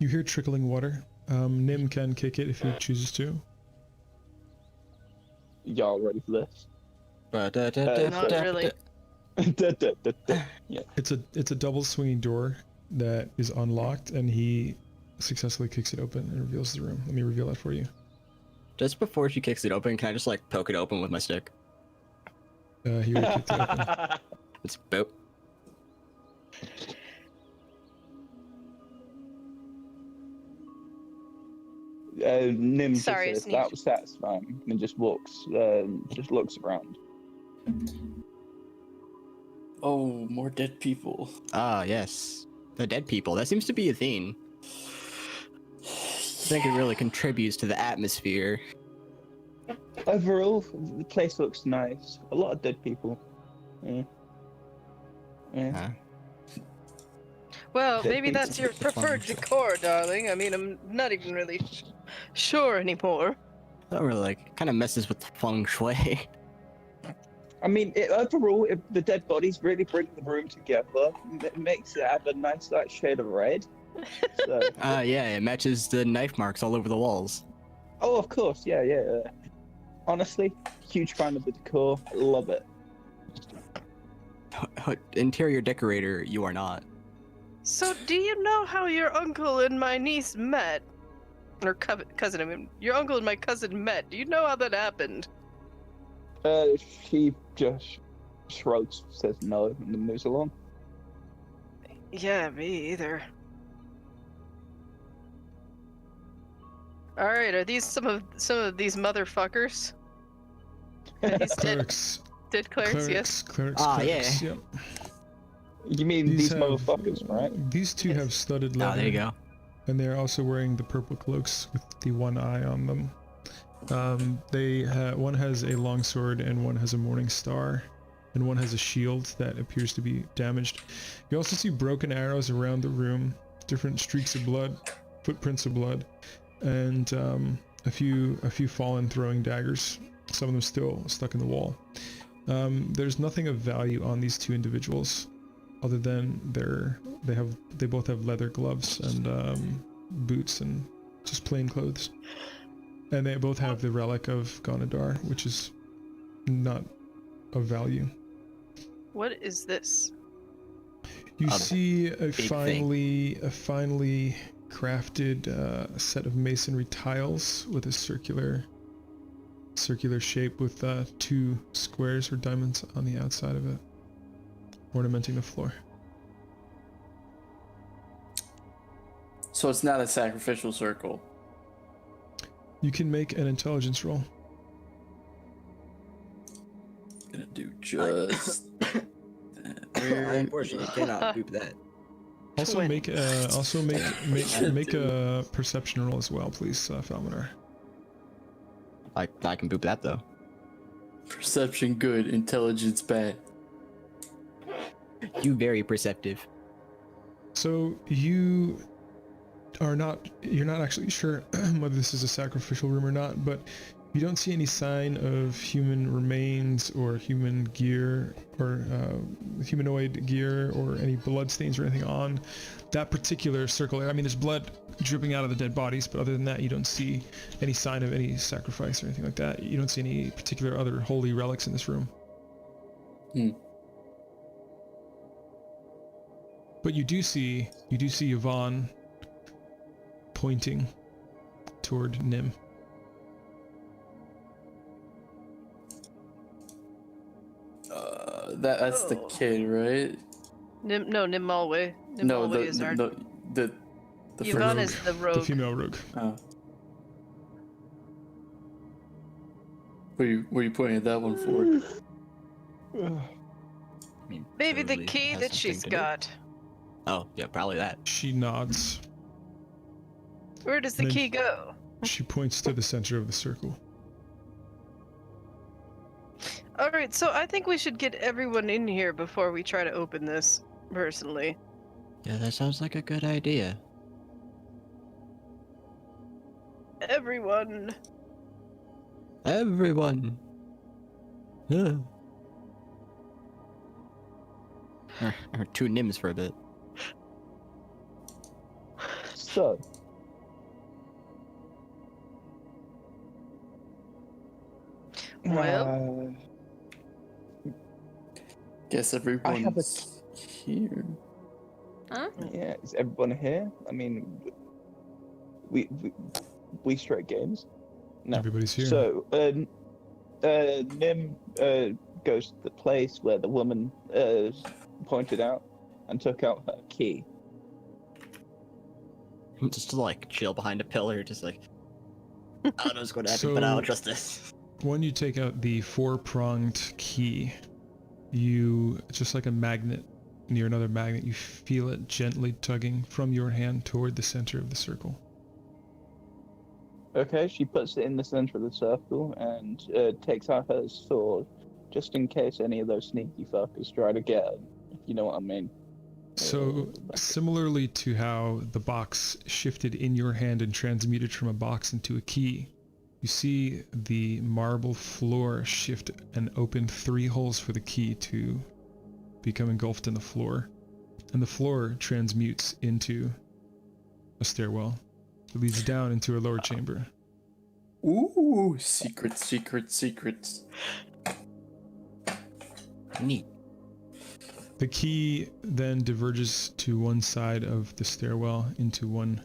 You hear trickling water. Nim can kick it if he chooses to. Y'all ready for this? Not really. Yeah. It's a double swinging door that is unlocked, and he successfully kicks it open and reveals the room. Let me reveal that for you. Just before she kicks it open, can I just like poke it open with my stick? He already kicked it open. It's boop. Nim just Sorry, says sneeze. that was satisfying and just looks around. Oh, more dead people. Ah, yes. The dead people. That seems to be a theme. I think it really contributes to the atmosphere. Overall, the place looks nice. A lot of dead people. Yeah. Huh? Well, Dead maybe people. that's your preferred decor, darling. I mean, I'm not even really sure anymore. That really like kind of messes with the feng shui. I mean, overall, if the dead bodies really bring the room together, it makes it have a nice like shade of red. So. Yeah, it matches the knife marks all over the walls. Oh, of course, yeah. Honestly, huge fan of the decor. Love it. Interior decorator, you are not. So, do you know how your uncle and my niece met? Or cousin, I mean, your uncle and my cousin met. Do you know how that happened? She just shrugs, says no, and then moves along. Yeah, me either. All right, are these some of these motherfuckers? Are these Clerics. dead clerics? Yes. Clerics. Ah, clerics, yeah. Yep. You mean these have, motherfuckers, right? These two Yes. have studded Oh, leather. there you go. And they're also wearing the purple cloaks with the one eye on them. One has a longsword and one has a morning star, and one has a shield that appears to be damaged. You also see broken arrows around the room, different streaks of blood, footprints of blood, and a few fallen throwing daggers. Some of them still stuck in the wall. There's nothing of value on these two individuals, other than they both have leather gloves and boots and just plain clothes. And they both have the relic of Gonadar, which is not of value. What is this? You see a big finely crafted set of masonry tiles with a circular shape with two squares or diamonds on the outside of it, ornamenting the floor. So it's not a sacrificial circle. You can make an intelligence roll. Gonna do just that. I unfortunately cannot boop that. Also 20. make a perception roll as well, please, Falmanar. I can boop that though. Perception good, intelligence bad. You very perceptive. So you're not actually sure whether this is a sacrificial room or not, but you don't see any sign of human remains or human gear or humanoid gear or any blood stains or anything on that particular circle. I mean, there's blood dripping out of the dead bodies, but other than that, you don't see any sign of any sacrifice or anything like that. You don't see any particular other holy relics in this room. But you do see Yvonne pointing toward Nim. That's the kid, right? Nim Malway. Nim No, Malway is our. the Yvonne first- is the The rogue. female rogue. Oh. Were you pointing at that one for? I mean, Maybe the clearly key has that something she's to do. got. Oh, yeah, probably that. She nods. Where does the And then key go? She points to the center of the circle. All right, so I think we should get everyone in here before we try to open this. Personally, Yeah, that sounds like a good idea. everyone. Everyone. Yeah. Or two Nims for a bit. So, Well? Guess I have everyone's here. Huh? Yeah, is everyone here? I mean, we straight games. No. Everybody's here. So, Nim goes to the place where the woman pointed out and took out her key. Just to like chill behind a pillar, just like I don't know what's going to happen, but So- I'll trust this. When you take out the four-pronged key, you, just like a magnet near another magnet, you feel it gently tugging from your hand toward the center of the circle. Okay, she puts it in the center of the circle and takes out her sword, just in case any of those sneaky fuckers try to get her, if you know what I mean. So, similarly to how the box shifted in your hand and transmuted from a box into a key, you see the marble floor shift and open 3 holes for the key to become engulfed in the floor. And the floor transmutes into a stairwell. It leads down into a lower chamber. Ooh, secrets. Neat. The key then diverges to one side of the stairwell into one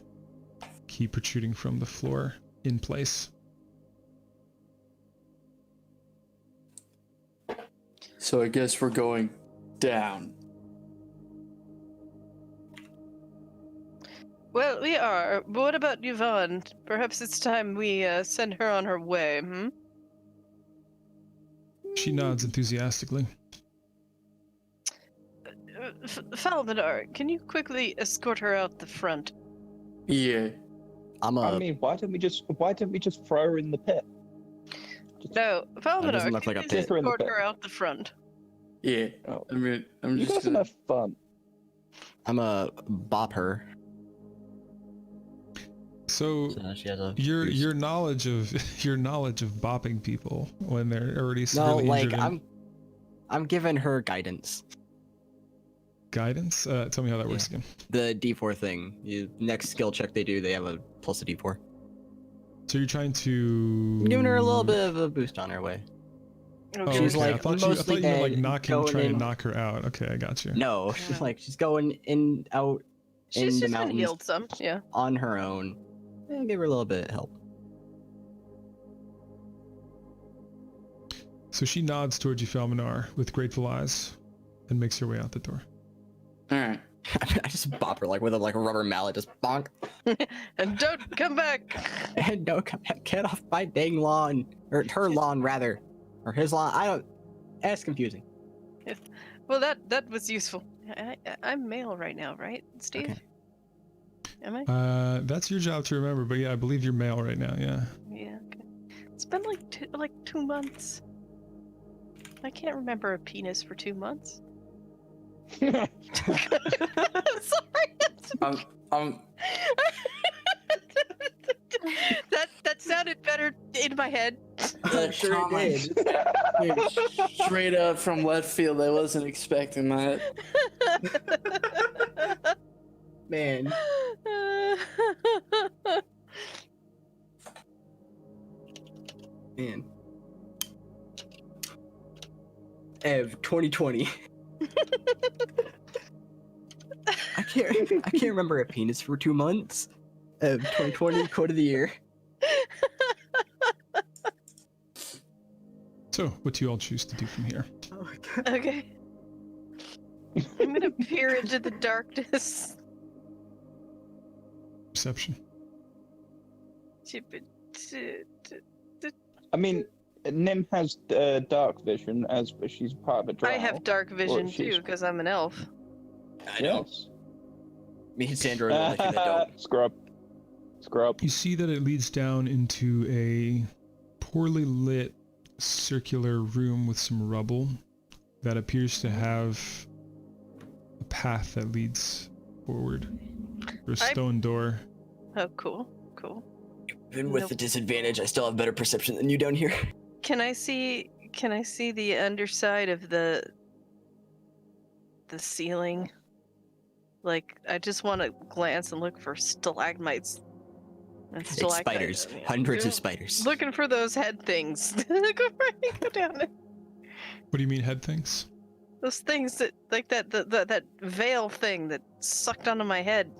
key protruding from the floor in place. So I guess we're going down. Well, we are. But what about Yvonne? Perhaps it's time we send her on her way, hmm? She nods enthusiastically. Falmadar, can you quickly escort her out the front? Yeah. I mean, why don't we just throw her in the pit? No, Falmadar, doesn't look can like a you pit. escort her out the front? Yeah. Oh. I'm You just guys gonna... have fun. I'm a bop her. So So she has a your boost. your knowledge of bopping people when they're already No, severely like injured and I'm giving her guidance. guidance. Tell me how that works again. The D4 thing. Next skill check they do, they have a plus a D4. So you're trying to I'm giving her a little bit of a boost on her way. Oh, She's okay. like I thought you mostly meant like dead, going trying to in- knock her out. Okay, I got you. No, Yeah. like she's going in out She's in the just been mountains healed some, yeah. on her own. Give her a little bit of help. So she nods towards you, Falmanar, with grateful eyes, and makes her way out the door. Alright. I just bop her like with a rubber mallet, just bonk. And don't come back! And no, get off my dang lawn, or her lawn rather, or his lawn. I don't. That's confusing. Well, that was useful. I'm male right now, right, Steve? Okay. Am I? That's your job to remember, but yeah, I believe you're male right now. Yeah. Yeah. Okay. It's been like 2 months. I can't remember a penis for 2 months. I'm sorry. That sounded better in my head. That Sure comment did. straight up from left field. I wasn't expecting that. Man. Man. Ev 2020. I can't remember a penis for 2 months. Ev 2020 quote of the year. So, what do you all choose to do from here? Oh my god. Okay. I'm gonna peer into the darkness. Perception. I mean, Nim has dark vision as she's part of a drow. I have dark vision she's- too, because I'm an elf. I know. Yes. Me and Sandra are the only two that don't. Scrub. You see that it leads down into a poorly lit circular room with some rubble that appears to have a path that leads forward. There's a stone door. Oh, cool. Cool. Even with the disadvantage, I still have better perception than you down here. Can I see the underside of the ceiling? Like, I just want to glance and look for stalagmites And Like stalactite- spiders. yeah. Hundreds Go- of spiders. Looking for those head things. Go down there. What do you mean head things? Those things that, like that veil thing that sucked onto my head.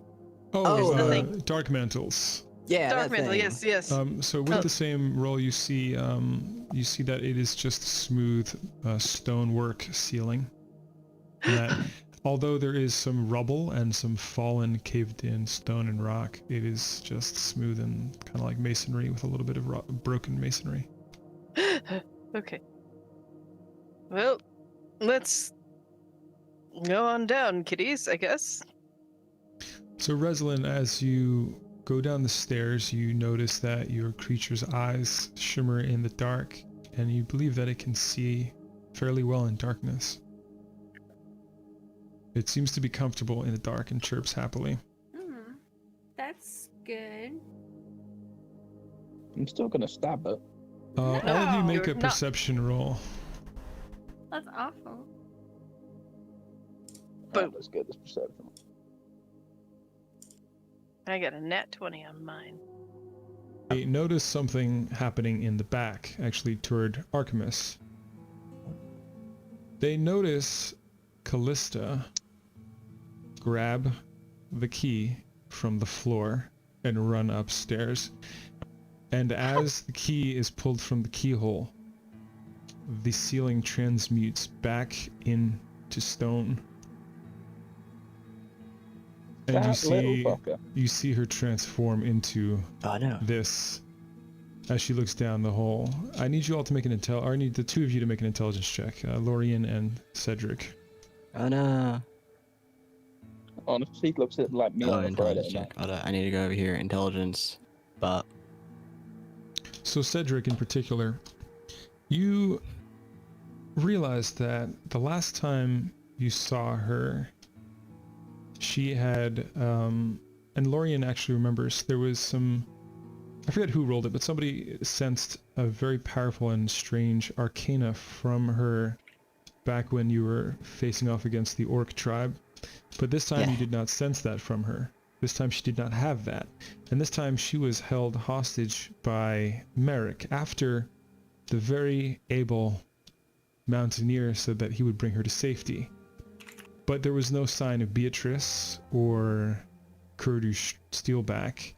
Oh, the uh, thing. dark mantles. Yeah, Dark that mantle, thing. yes. So with Oh. the same roll, you see that it is just smooth stonework ceiling. And that although there is some rubble and some fallen, caved-in stone and rock, it is just smooth and kind of like masonry with a little bit of broken masonry. Okay. Well, let's go on down, kiddies, I guess. So Reslin, as you go down the stairs, you notice that your creature's eyes shimmer in the dark, and you believe that it can see fairly well in darkness. It seems to be comfortable in the dark and chirps happily. That's good. I'm still gonna stab it. All of you No, make a you're not. perception roll. That's awful. Boom. Let's get this perception. I got a nat 20 on mine. They notice something happening in the back, actually toward Artemis. They notice Callista grab the key from the floor and run upstairs. And as the key is pulled from the keyhole, the ceiling transmutes back into stone. And That little fucker. you see her transform into Oh no. this as she looks down the hole. I need you all to make an I need the two of you to make an intelligence check, Lorien and Cedric. Oh no. Honestly, looks at like me Oh, on a Friday intelligence night. check. Hold on, I need to go over here. Intelligence. But So Cedric in particular, you realize that the last time you saw her, she had, and Lorien actually remembers, there was some, I forget who rolled it, but somebody sensed a very powerful and strange arcana from her back when you were facing off against the orc tribe. But this time you did not sense that from her. This time she did not have that. And this time she was held hostage by Merrick after the very able mountaineer said that he would bring her to safety. But there was no sign of Beatrice or Kurdu Steelback.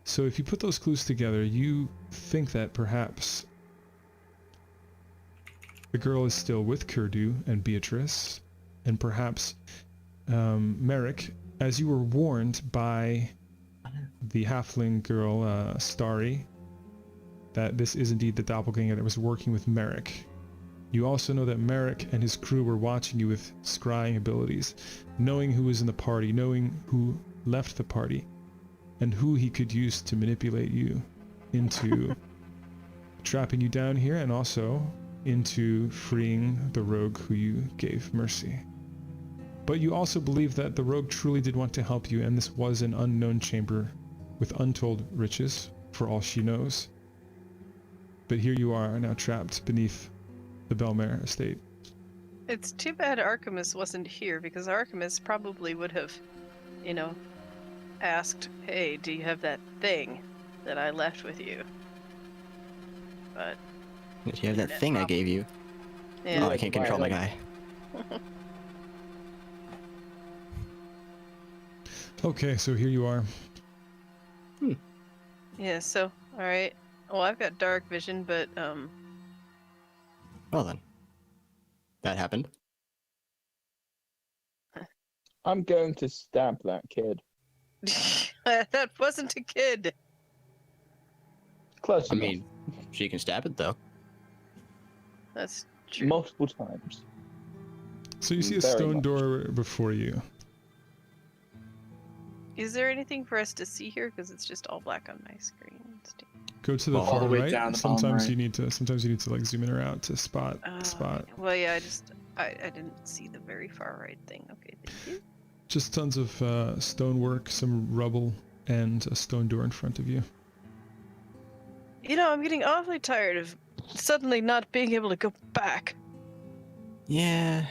So if you put those clues together, you think that perhaps the girl is still with Kurdu and Beatrice, and perhaps Merrick, as you were warned by the halfling girl, Starry, that this is indeed the doppelganger that was working with Merrick. You also know that Merrick and his crew were watching you with scrying abilities, knowing who was in the party, knowing who left the party, and who he could use to manipulate you into trapping you down here, and also into freeing the rogue who you gave mercy. But you also believe that the rogue truly did want to help you, and this was an unknown chamber with untold riches, for all she knows. But here you are, now trapped beneath the Bellmare estate. It's too bad Artemis wasn't here, because Artemis probably would have, asked, hey, do you have that thing that I left with you? But, if you have that thing I gave you. yeah. Oh, I can't control my guy. Okay, so here you are. Yeah, so, alright. Well, I've got dark vision, but, Well then. That happened. I'm going to stab that kid. that wasn't a kid! Close I enough. mean, she can stab it though. That's true. Multiple times. So you see a Very stone much. door before you. Is there anything for us to see here? Because it's just all black on my screen. Go to the All far the way right. down the bottom Sometimes right. you need to like zoom in or out to spot Oh, spot. okay. Well, yeah, I didn't see the very far right thing. Okay, thank you. Just tons of stonework, some rubble, and a stone door in front of you. I'm getting awfully tired of suddenly not being able to go back. Yeah.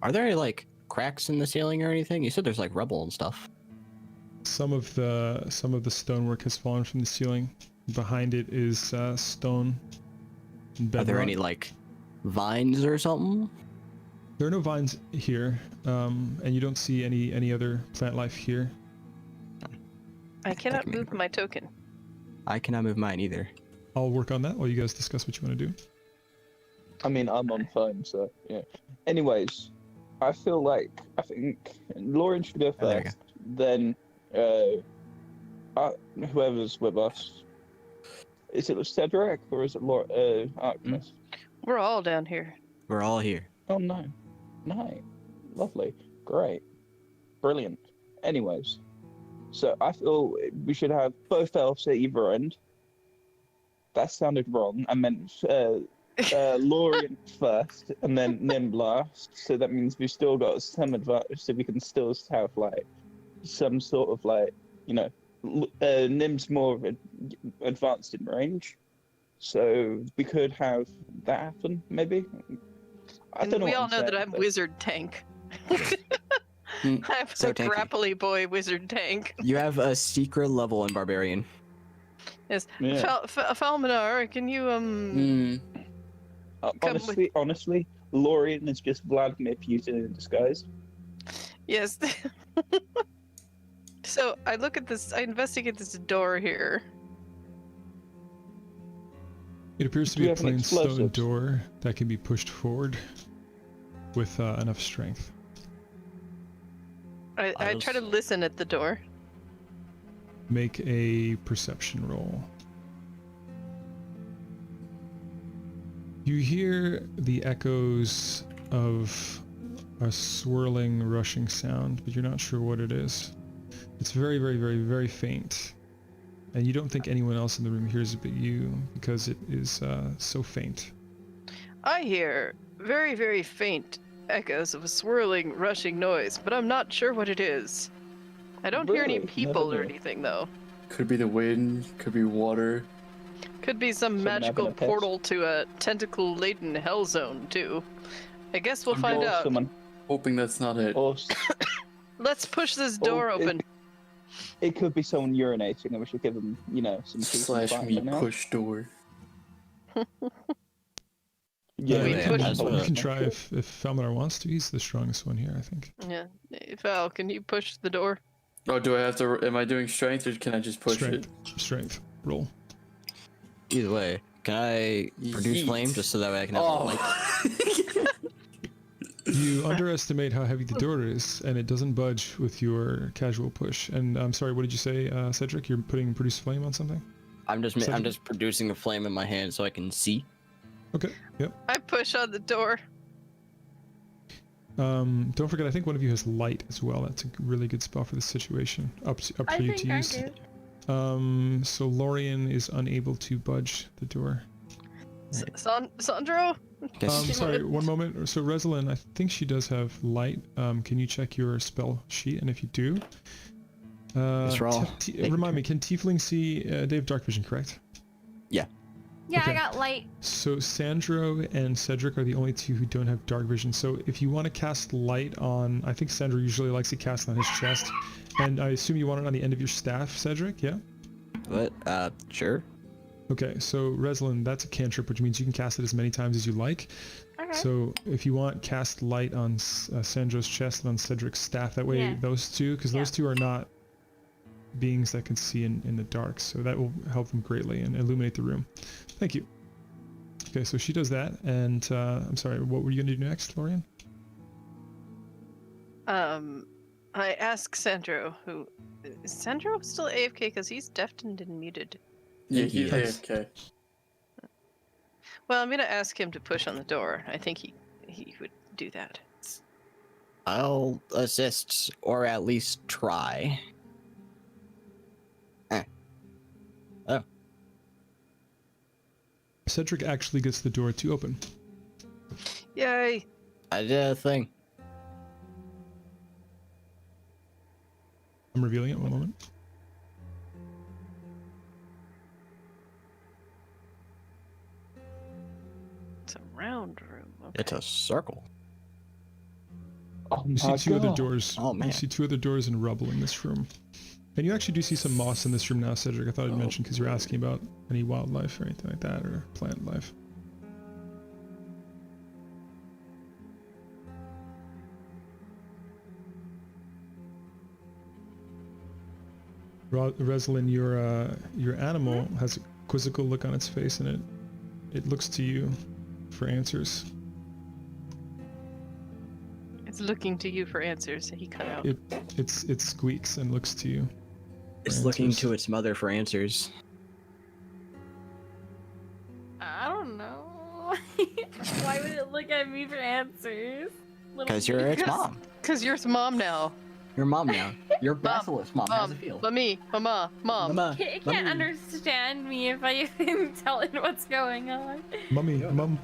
Are there like cracks in the ceiling or anything? You said there's like rubble and stuff. Some of the stonework has fallen from the ceiling. Behind it is stone. And Are there bedrock. any like vines or something? There are no vines here, and you don't see any other plant life here. I cannot can be move my token. I cannot move mine either. I'll work on that while you guys discuss what you want to do. I mean, I'm on phone, so yeah. Anyways, I think Lauren should go Oh, there you first. Then, whoever's with us. Is it Cedric or is it Artemis? We're all down here. We're all here. Oh no, lovely, great, brilliant. Anyways, so I feel we should have both elves at either end. That sounded wrong. I meant Lorien first and then Nim last. So that means we've still got some advantage. So we can still have like some sort of like, you know, Nim's more advanced in range. So we could have that happen, maybe. I And don't know. we what all I'm know that saying, I'm but- wizard tank. Hmm. I'm So a tanky. grapply boy wizard tank. You have a secret level in Barbarian. Yes. Yeah. Falmanar, can you Hmm. Come Honestly, Lorien is just Vladimir Putin in disguise. Yes. So I look at this. I investigate this door here. It appears to Do be you a have any plain stone explosives? door that can be pushed forward with enough strength. I try to listen at the door. Make a perception roll. You hear the echoes of a swirling, rushing sound, but you're not sure what it is. It's very, very, very, very faint. And you don't think anyone else in the room hears it but you, because it is so faint. I hear very, very faint echoes of a swirling, rushing noise, but I'm not sure what it is. I don't hear any Really? people Never or knew. anything, though. Could be the wind. Could be water. Could be some Someone magical having a piss? portal to a tentacle-laden hell zone, too. I guess we'll find Or out. someone, Hoping that's not it. or Let's push this door Or it- open. it could be someone urinating, and we should give them, you know, some peace and Slash quiet me now. push door. Yeah, We yeah, push- yeah. You can try if Falmanar wants to. He's the strongest one here, I think. Yeah. Val, can you push the door? Oh, do I have to? Am I doing strength or can I just push Strength. it? Strength. Roll. Either way, can I produce Yeet. flame just so that way I can have like Oh. You underestimate how heavy the door is, and it doesn't budge with your casual push. And I'm sorry, what did you say, Cedric? You're putting produce flame on something? I'm just producing a flame in my hand so I can see. Okay. Yep. I push on the door. Don't forget, I think one of you has light as well. That's a really good spell for this situation. Up for I you think to I use. do. So Lorien is unable to budge the door. Sandro? Sorry, one moment. So Resolin, I think she does have light. Can you check your spell sheet? And if you do, Let's roll. remind me, can Tiefling see? They have dark vision, correct? Yeah, Okay. I got light. So Sandro and Cedric are the only two who don't have dark vision. So if you want to cast light on, I think Sandro usually likes to cast on his chest, and I assume you want it on the end of your staff, Cedric. Yeah. But sure. Okay, so Resolin, that's a cantrip, which means you can cast it as many times as you like. Okay. So if you want, cast light on Sandro's chest and on Cedric's staff. That way, Yeah. those two, because those two are not beings that can see in the dark, so that will help them greatly and illuminate the room. Thank you. Okay, so she does that, and I'm sorry, what were you going to do next, Lorien? I ask Sandro, who... Is Sandro still AFK? Because he's deafened and muted. Yeah, he's Yes. AFK. Well, I'm gonna ask him to push on the door. I think he would do that. I'll assist or at least try. Cedric actually gets the door to open. Yay! I did a thing. I'm revealing it, one moment. It's a round room. Okay. It's a circle. Oh You see my two other God. doors. Oh, man. You see two other doors in rubble in this room. And you actually do see some moss in this room now, Cedric. I thought I'd mention because you're asking about any wildlife or anything like that, or plant life. Reslin, your animal has a quizzical look on its face, and it looks to you for answers. It's looking to you for answers. He cut out. It squeaks and looks to you. It's looking to its mother for answers. I don't know. Why would it look at me for answers? Because you're its mom. Because you're its mom now. Your mom now. Your basilisk mom. How's it feel? Mama. Mama. It can't understand me if I even tell it what's going on. Mummy, mum.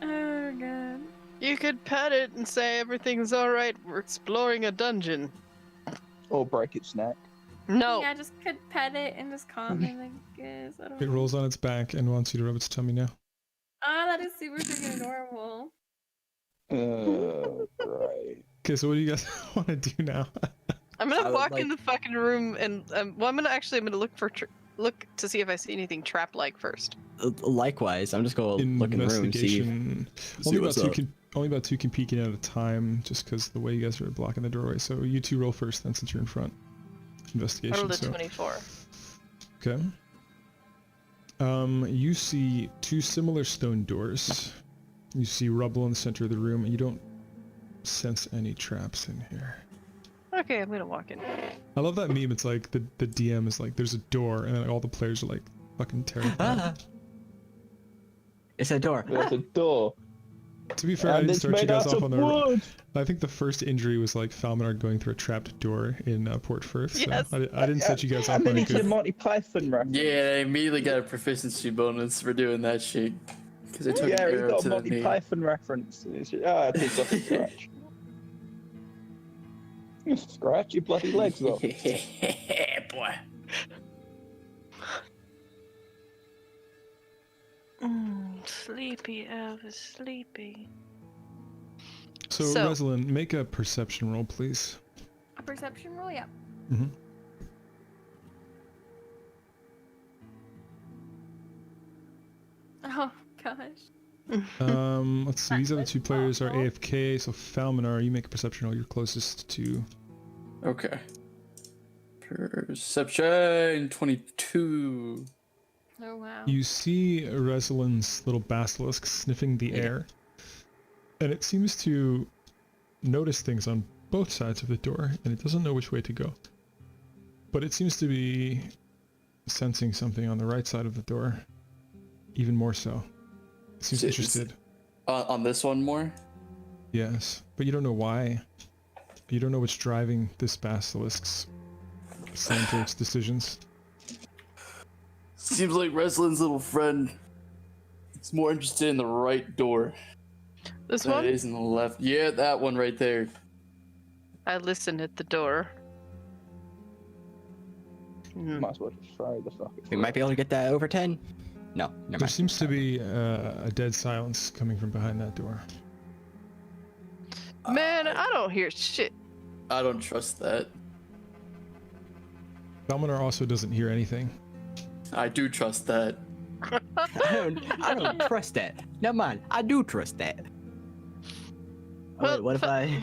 Oh god. You could pet it and say everything's alright. We're exploring a dungeon. Or break its neck. No. Yeah, just could pet it and just calm it, I guess. I don't It know. rolls on its back and wants you to rub its tummy now. Oh, that is super freaking adorable. Right. Okay, so what do you guys want to do now? I'm I gonna would walk in like- the fucking room and well, I'm gonna look for look to see if I see anything trap-like first. Likewise, I'm just gonna look in the room and see. Investigation. see Only about what's two up. only about two can peek in at a time, just because the way you guys are blocking the doorway. So you two roll first, then, since you're in front. I Investigation. rolled a So 24. okay. You see two similar stone doors. You see rubble in the center of the room, and you don't sense any traps in here. Okay, I'm gonna walk in. I love that meme. It's like the DM is like, there's a door, and then all the players are like fucking terrified. Ah. It's a door. There's a door. To be fair, I And didn't it's start you made guys out off of on the. wood. I think the first injury was like Falminar going through a trapped door in Port Firth. So Yes. I didn't set you guys off And on then a it's a good. Monty Python reference. Yeah, I immediately got a proficiency bonus for doing that shit. Because I took Yeah, an he arrow got to a the Monty knee. Python reference. It's just, it's off a scratch. Scratch your bloody legs off. Boy. Sleepy Elvis, sleepy. So, So- Reslin, make a perception roll, please. A perception roll, yeah. Mm-hmm. Oh gosh. Let's see. These other two players are AFK. So Falminar, you make a perception roll. You're closest to. Okay. Perception 22. Oh wow. You see Reslin's little basilisk sniffing the air, and it seems to notice things on both sides of the door, and it doesn't know which way to go. But it seems to be sensing something on the right side of the door, even more so. It seems So it's- interested. On this one more? Yes, but you don't know why. You don't know what's driving this basilisk's its decisions. Seems like Reslin's little friend is more interested in the right door This than one? it is in the left. Yeah, that one right there. I listen at the door. Might as well just try the fuck. We might be able to get that over 10. No, never There mind. seems to be a dead silence coming from behind that door. Man, I don't hear shit. I don't trust that. Balmanar also doesn't hear anything. I do trust that. I don't trust that. Never mind. I do trust that. Well, Wait, what if I?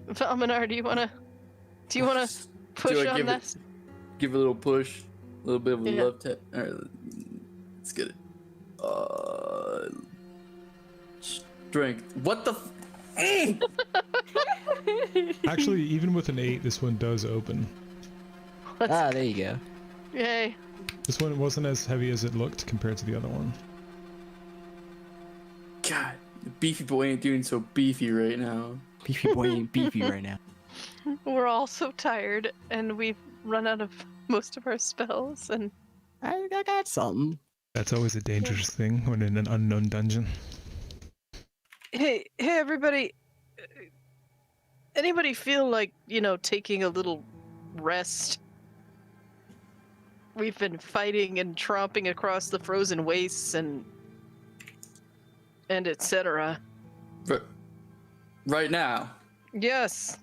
Falminar, do you wanna push I on give this? it, give it a little push, a little bit of a Yeah. love tap. All right, let's get it. Strength. What the? Actually, even with an 8, this one does open. Ah, there you go. Yay. This one wasn't as heavy as it looked compared to the other one. God, the beefy boy ain't doing so beefy right now. Beefy boy ain't beefy right now. We're all so tired, and we've run out of most of our spells, and I got something. That's always a dangerous thing when in an unknown dungeon. hey, everybody. Anybody feel like, taking a little rest? We've been fighting and tromping across the frozen wastes and etc. Right now. Yes.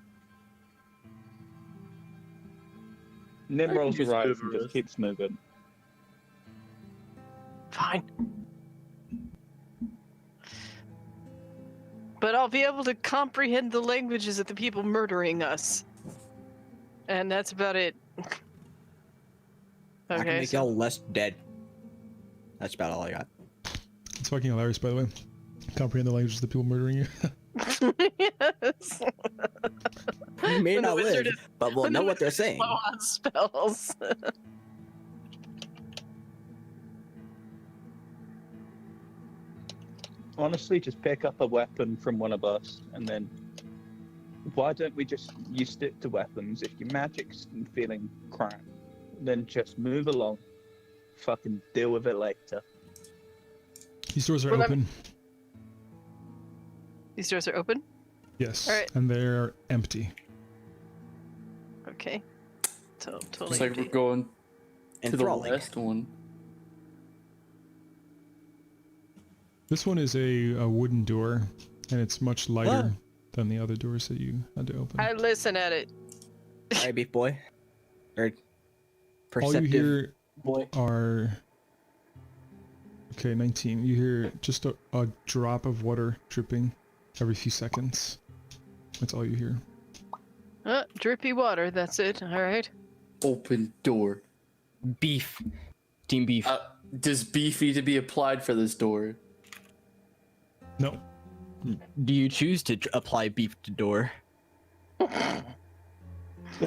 Nim I can rolls just your eyes move and her just wrist. keeps moving. Fine. But I'll be able to comprehend the languages of the people murdering us. And that's about it. I can Okay, make so y'all less dead. That's about all I got. It's fucking hilarious, by the way. Comprehend the languages of the people murdering you. yes. We may When the not wizard live, is- but we'll when the know what they're wizard is saying. low on spells. Honestly, just pick up a weapon from one of us, and then why don't we just you stick to weapons? If your magic's feeling crap, then just move along. Fucking deal with it later. These doors are Well, open. These doors are open? Yes. Alright. And they're empty. Okay. So totally Looks like we're empty. going to the Enthralling. last one. This one is a wooden door, and it's much lighter Ah. than the other doors that you had to open. I listen at it. Alright, beef boy. Or All you perceptive hear boy. are... Okay, 19. You hear just a drop of water dripping every few seconds. That's all you hear. Drippy water, that's it. Alright. Open door. Beef. Team beef. Does beef need to be applied for this door? No. Do you choose to apply beef to door? Let's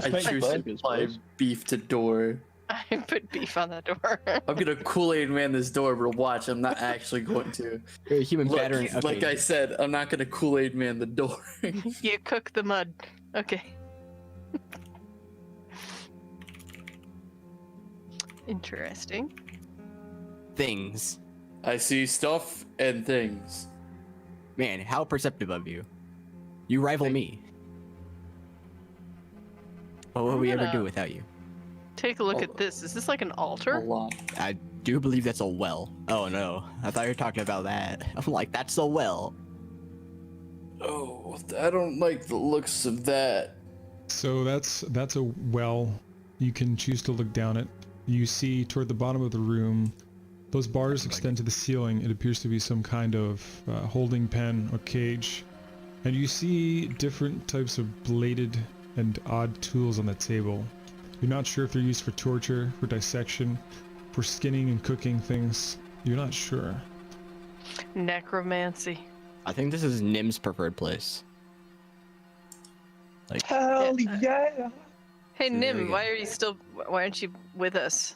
I make choose to burgers, apply boys. beef to door. I put beef on that door. I'm gonna Kool-Aid man this door, but watch, I'm not actually going to. You're a human Look, battering. Okay. like I said, I'm not gonna Kool-Aid man the door. You cook the mud. Okay. Interesting. Things. I see stuff and things. Man, how perceptive of you. You rival me. What would I'm we ever gonna- do without you? Take a look Oh. at this. Is this like an A altar? lot. I do believe that's a well. Oh no, I thought you were talking about that. I'm like, that's a well. Oh, I don't like the looks of that. So that's a well. You can choose to look down it. You see toward the bottom of the room, those bars extend to the ceiling. It appears to be some kind of holding pen or cage. And you see different types of bladed and odd tools on the table. You're not sure if they're used for torture, for dissection, for skinning and cooking things. You're not sure. Necromancy. I think this is Nim's preferred place. Hell yeah! Hey So there we Nim, go. why aren't you with us?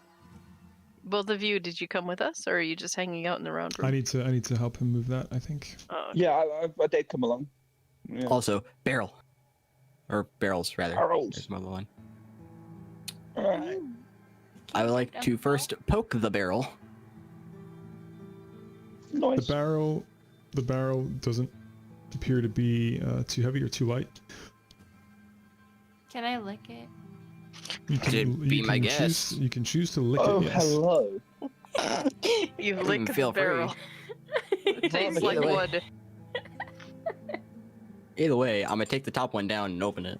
Both of you, did you come with us, or are you just hanging out in the round room? I need to help him move that, I think. Oh, Yeah, I did come along. Yeah. Also, barrel. Or barrels, rather. Barrels. There's another one. Alright. I would like to first poke the barrel. Nice. The barrel doesn't appear to be too heavy or too light. Can I lick it? You It'd be my guess. You can choose to lick Oh, it, yes. hello. you Mm, lick the feel free. barrel. It tastes Either like way. wood. Either way, I'm gonna take the top one down and open it.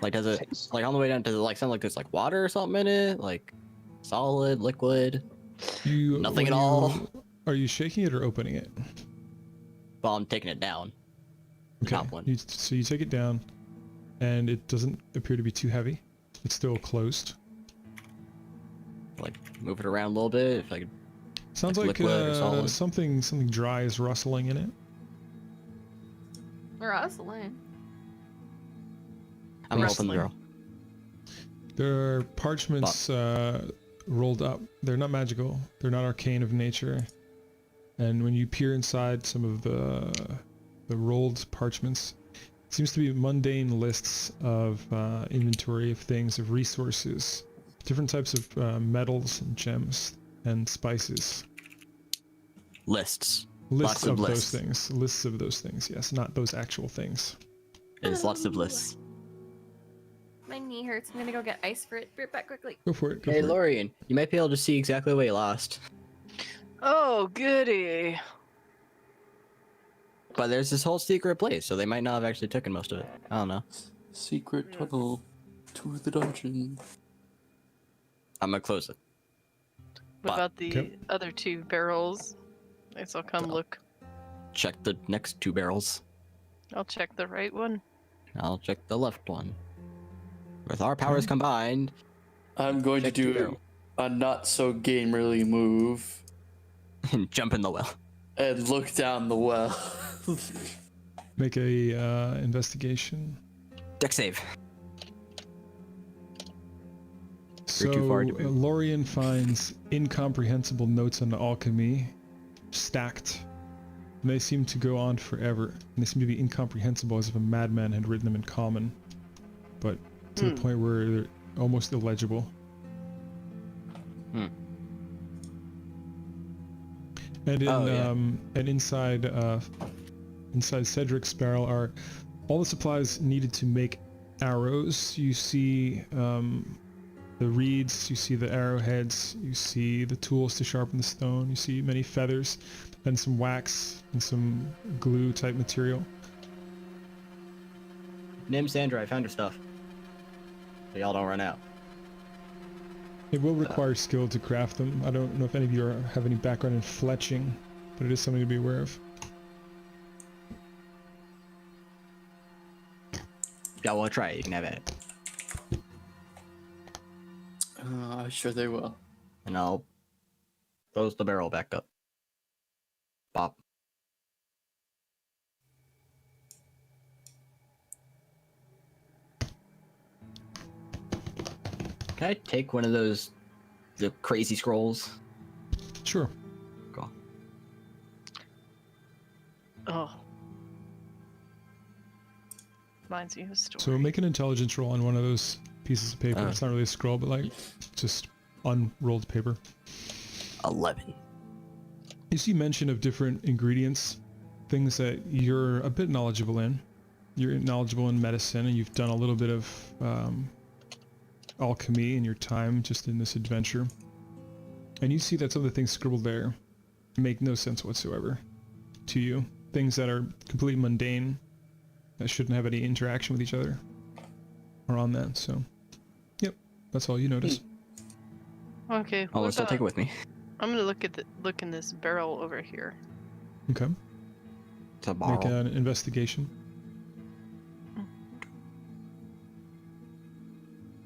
Like, does it, like, on the way down, does it, like, sound like there's, like, water or something in it? Like, solid, liquid? Nothing when at all. Are you shaking it or opening it? Well, I'm taking it down. The Okay. top one. So you take it down, and it doesn't appear to be too heavy. It's still closed. Like, move it around a little bit, if I could. Sounds Like like liquid or solid? something dry is rustling in it. Rustling. I'm gonna open the Rustling. barrel. There are parchments rolled up. They're not magical. They're not arcane of nature. And when you peer inside some of the rolled parchments, it seems to be mundane lists of inventory of things, of resources, different types of metals and gems and spices. Lists. Lists Lots of of those lists. things. Lists of those things. Yes, not those actual things. There's lots of lists. My knee hurts. I'm gonna go get ice for it. Be right back quickly. Go for it. Go Hey, for it. Lorian, you might be able to see exactly what you lost. Oh, goody. But there's this whole secret place, so they might not have actually taken most of it. I don't know. Secret tunnel to the dungeon. I'm gonna close it. What But- about the Okay. other 2 barrels? I guess I'll come So- look. Check the next 2 barrels. I'll check the right one. I'll check the left one. With our powers combined, I'm going check to 2 do barrels. a not so gamerly move And jump in the well. and look down the well. Make a investigation. Deck save. So too far to move. Lorian finds incomprehensible notes on alchemy stacked. And they seem to go on forever. And they seem to be incomprehensible, as if a madman had written them in common. But to the point where they're almost illegible. Hmm. And in Oh, yeah. and inside Cedric's barrel are all the supplies needed to make arrows. You see the reeds, you see the arrowheads, you see the tools to sharpen the stone, you see many feathers, and some wax and some glue type material. Nim, Sandra, I found your stuff. So y'all don't run out. It will require skill to craft them. I don't know if any of you have any background in fletching, but it is something to be aware of. Y'all wanna try it, you can have it. Sure they will. And I'll close the barrel back up. Bop. Can I take one of the crazy scrolls? Sure. Cool. Oh. Reminds me of a story. So make an intelligence roll on one of those pieces of paper. It's not really a scroll, but like just unrolled paper. 11. You see mention of different ingredients, things that you're a bit knowledgeable in. You're knowledgeable in medicine, and you've done a little bit of alchemy in your time just in this adventure. And you see that some of the things scribbled there make no sense whatsoever to you. Things that are completely mundane, that shouldn't have any interaction with each other, are on that. So, yep, that's all you notice. Okay. I'll what still take it about- with me. I'm gonna look in this barrel over here. Okay, It's a make barrel. an investigation.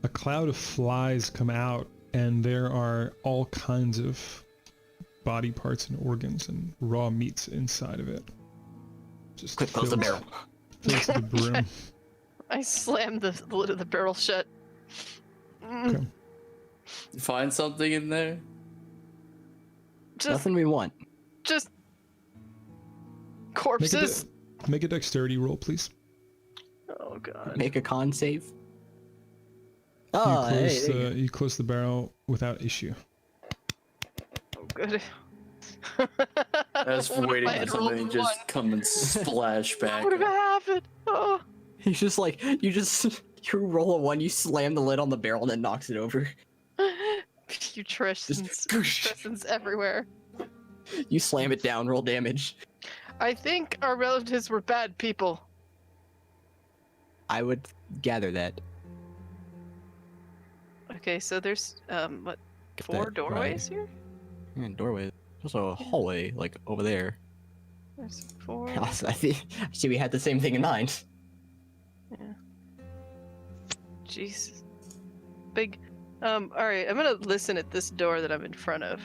A cloud of flies come out, and there are all kinds of body parts and organs and raw meats inside of it. Just Quick, close the barrel. fills the brim. I slammed the lid of the barrel shut. Okay. Find something in there? Just, Nothing we want. just Make corpses. make a dexterity roll, please. Oh god. Make a con save. You Oh, hey, close, there you go. you close the barrel without issue. Oh good. I was waiting I for had something rolled to just one. come and splash back. What would have happened? Oh. You just like you roll a 1, you slam the lid on the barrel, and it knocks it over. You Tristans everywhere. You slam it down, roll damage. I think our relatives were bad people. I would gather that. Okay, so there's what, Get 4 that doorways right. here? Yeah, doorway. There's also a hallway like over there. There's 4. I see we had the same thing in mind. Jeez. Big. Alright, I'm gonna listen at this door that I'm in front of.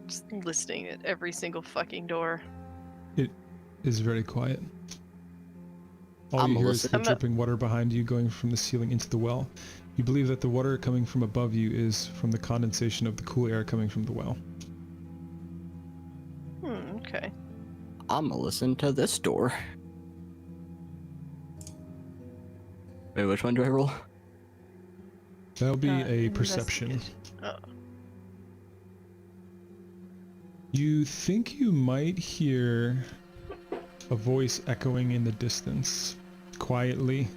Just listening at every single fucking door. Is very quiet. All I'm you hear is listening. the dripping water behind you going from the ceiling into the well. You believe that the water coming from above you is from the condensation of the cool air coming from the well. Okay. I'm gonna listen to this door. Wait, which one do I roll? That'll be a Investigation. perception. Oh. You think you might hear a voice echoing in the distance, quietly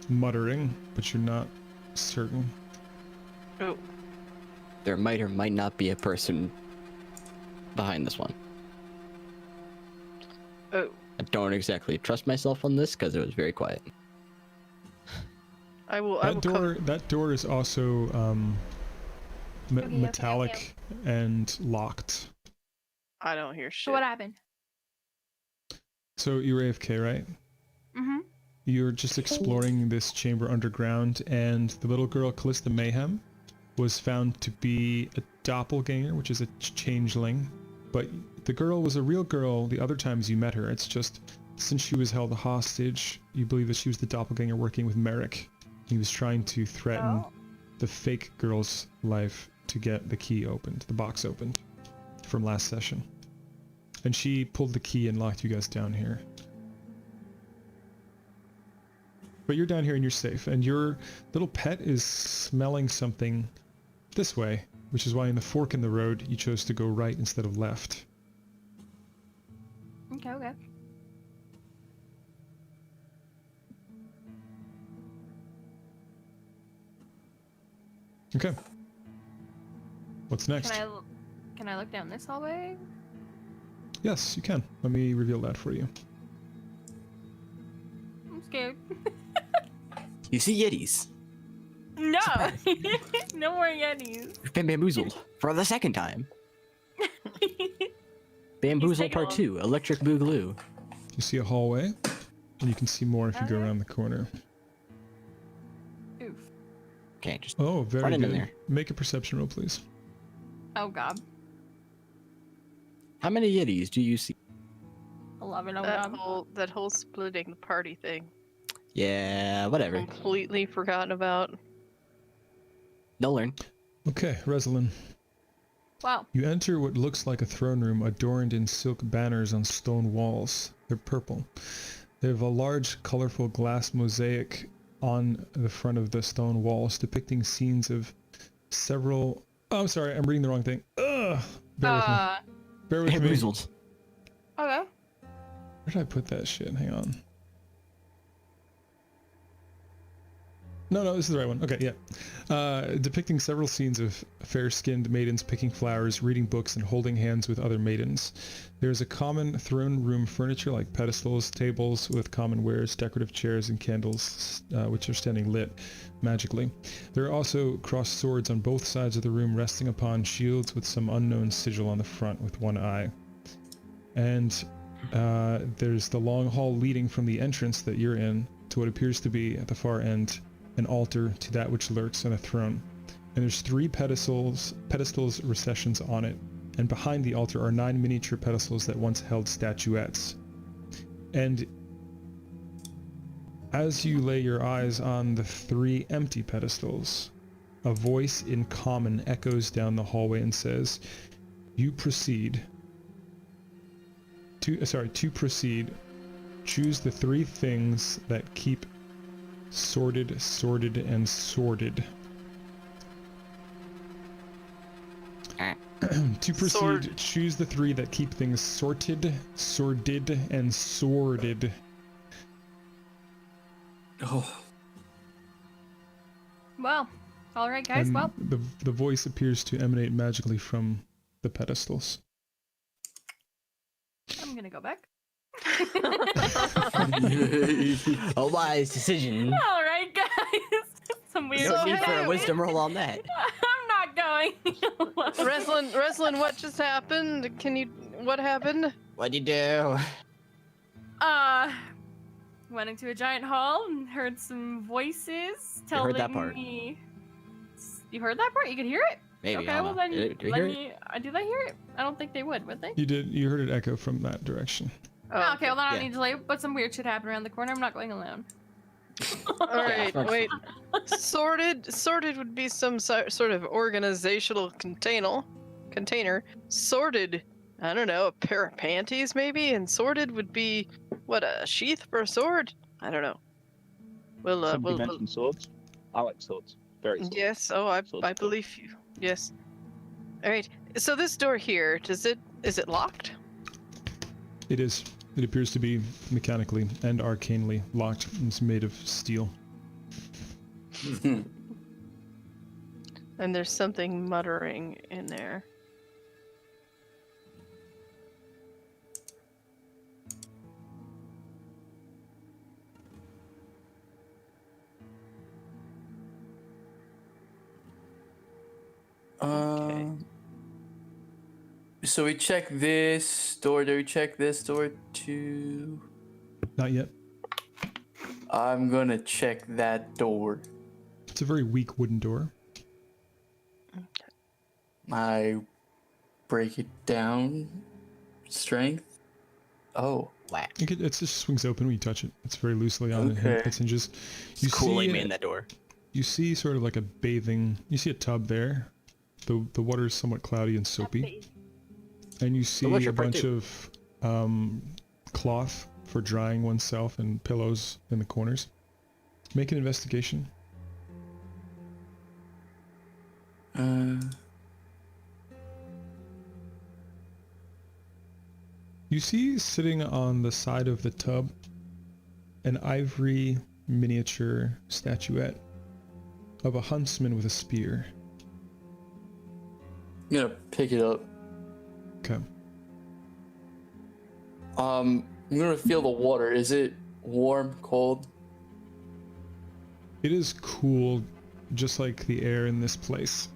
muttering, but you're not certain. Oh. There might or might not be a person behind this one. Oh. don't exactly trust myself on this because it was very quiet. I will That door is also Okay. metallic and locked. I don't hear shit. So what happened? So you're AFK, right? Mm-hmm. You're just exploring this chamber underground, and the little girl Callista Mayhem was found to be a doppelganger, which is a changeling. But the girl was a real girl the other times you met her. It's just, since she was held hostage, you believe that she was the doppelganger working with Merrick. He was trying to threaten the fake girl's life to get the key opened, the box opened, from last session. And she pulled the key and locked you guys down here. But you're down here and you're safe, and your little pet is smelling something this way, which is why in the fork in the road you chose to go right instead of left. Okay. Okay. What's next? Can I look down this hallway? Yes, you can. Let me reveal that for you. I'm scared. You see Yetis. No! No more Yetis. You've been bamboozled for the second time. Bamboozle Part 2, Electric Boogaloo. You see a hallway, and you can see more if you go around the corner. Oof. Okay, just Oh, very run in good. there. Make a perception roll, please. Oh god. How many Yetis do you see? 11, oh That god. that whole splitting the party thing. Yeah, whatever. Completely forgotten about. They'll learn. Okay, Reslin. Wow. You enter what looks like a throne room adorned in silk banners on stone walls. They're purple. They have a large, colorful glass mosaic on the front of the stone walls depicting scenes of several... Oh, I'm sorry, I'm reading the wrong thing. Ugh! Bear with me. Bear with me. Bamboozled. Okay. Where did I put that shit? Hang on. No, this is the right one. Okay, yeah. Depicting several scenes of fair-skinned maidens picking flowers, reading books, and holding hands with other maidens. There's a common throne room furniture like pedestals, tables with common wares, decorative chairs, and candles, which are standing lit magically. There are also crossed swords on both sides of the room, resting upon shields with some unknown sigil on the front with one eye. And there's the long hall leading from the entrance that you're in to what appears to be, at the far end, an altar to that which lurks on a throne. And there's 3 pedestals recessions on it, and behind the altar are 9 miniature pedestals that once held statuettes. And as you lay your eyes on the 3 empty pedestals, a voice in common echoes down the hallway and says, to proceed, choose the 3 things that keep sorted, and sorted. To proceed, choose the 3 that keep things sorted, sordid, and sordid. Oh, Well, alright guys, And well. the voice appears to emanate magically from the pedestals. I'm gonna go back. A wise decision. Alright guys. Some weird No need for a hey, wisdom roll on that. I'm not going. Reslin, what just happened? What happened? What'd you do? Went into a giant hall and heard some voices telling heard that part. me. You heard that part? You could hear it? Maybe. Okay, I don't well know. then Did you let hear it? me. Did they hear it? I don't think they would they? You heard it echo from that direction. Oh, okay, well then I Yeah. don't need to leave. But some weird shit happened around the corner. I'm not going alone. All right, Yeah. wait. Sorted would be some sort of organizational container. Sorted, I don't know, a pair of panties maybe, and sorted would be what, a sheath for a sword? I don't know. Somebody mentioned swords. I like swords. Very swords. Yes. Oh, I believe you. Yes. All right. So this door here, is it locked? It is. It appears to be mechanically and arcanely locked. It's made of steel. And there's something muttering in there. So we check this door. Do we check this door too? Not yet. I'm gonna check that door. It's a very weak wooden door. I break it down. Strength. Oh. Whack. It just swings open when you touch it. It's very loosely on Okay. its hinges. It's Kool-Aid Man that door. You see sort of like a bathing. You see a tub there. The water is somewhat cloudy and soapy. And you see what's a your part bunch two? of cloth for drying oneself and pillows in the corners. Make an investigation. You see sitting on the side of the tub an ivory miniature statuette of a huntsman with a spear. I'm gonna pick it up. Okay. I'm gonna feel the water. Is it warm, cold? It is cool, just like the air in this place.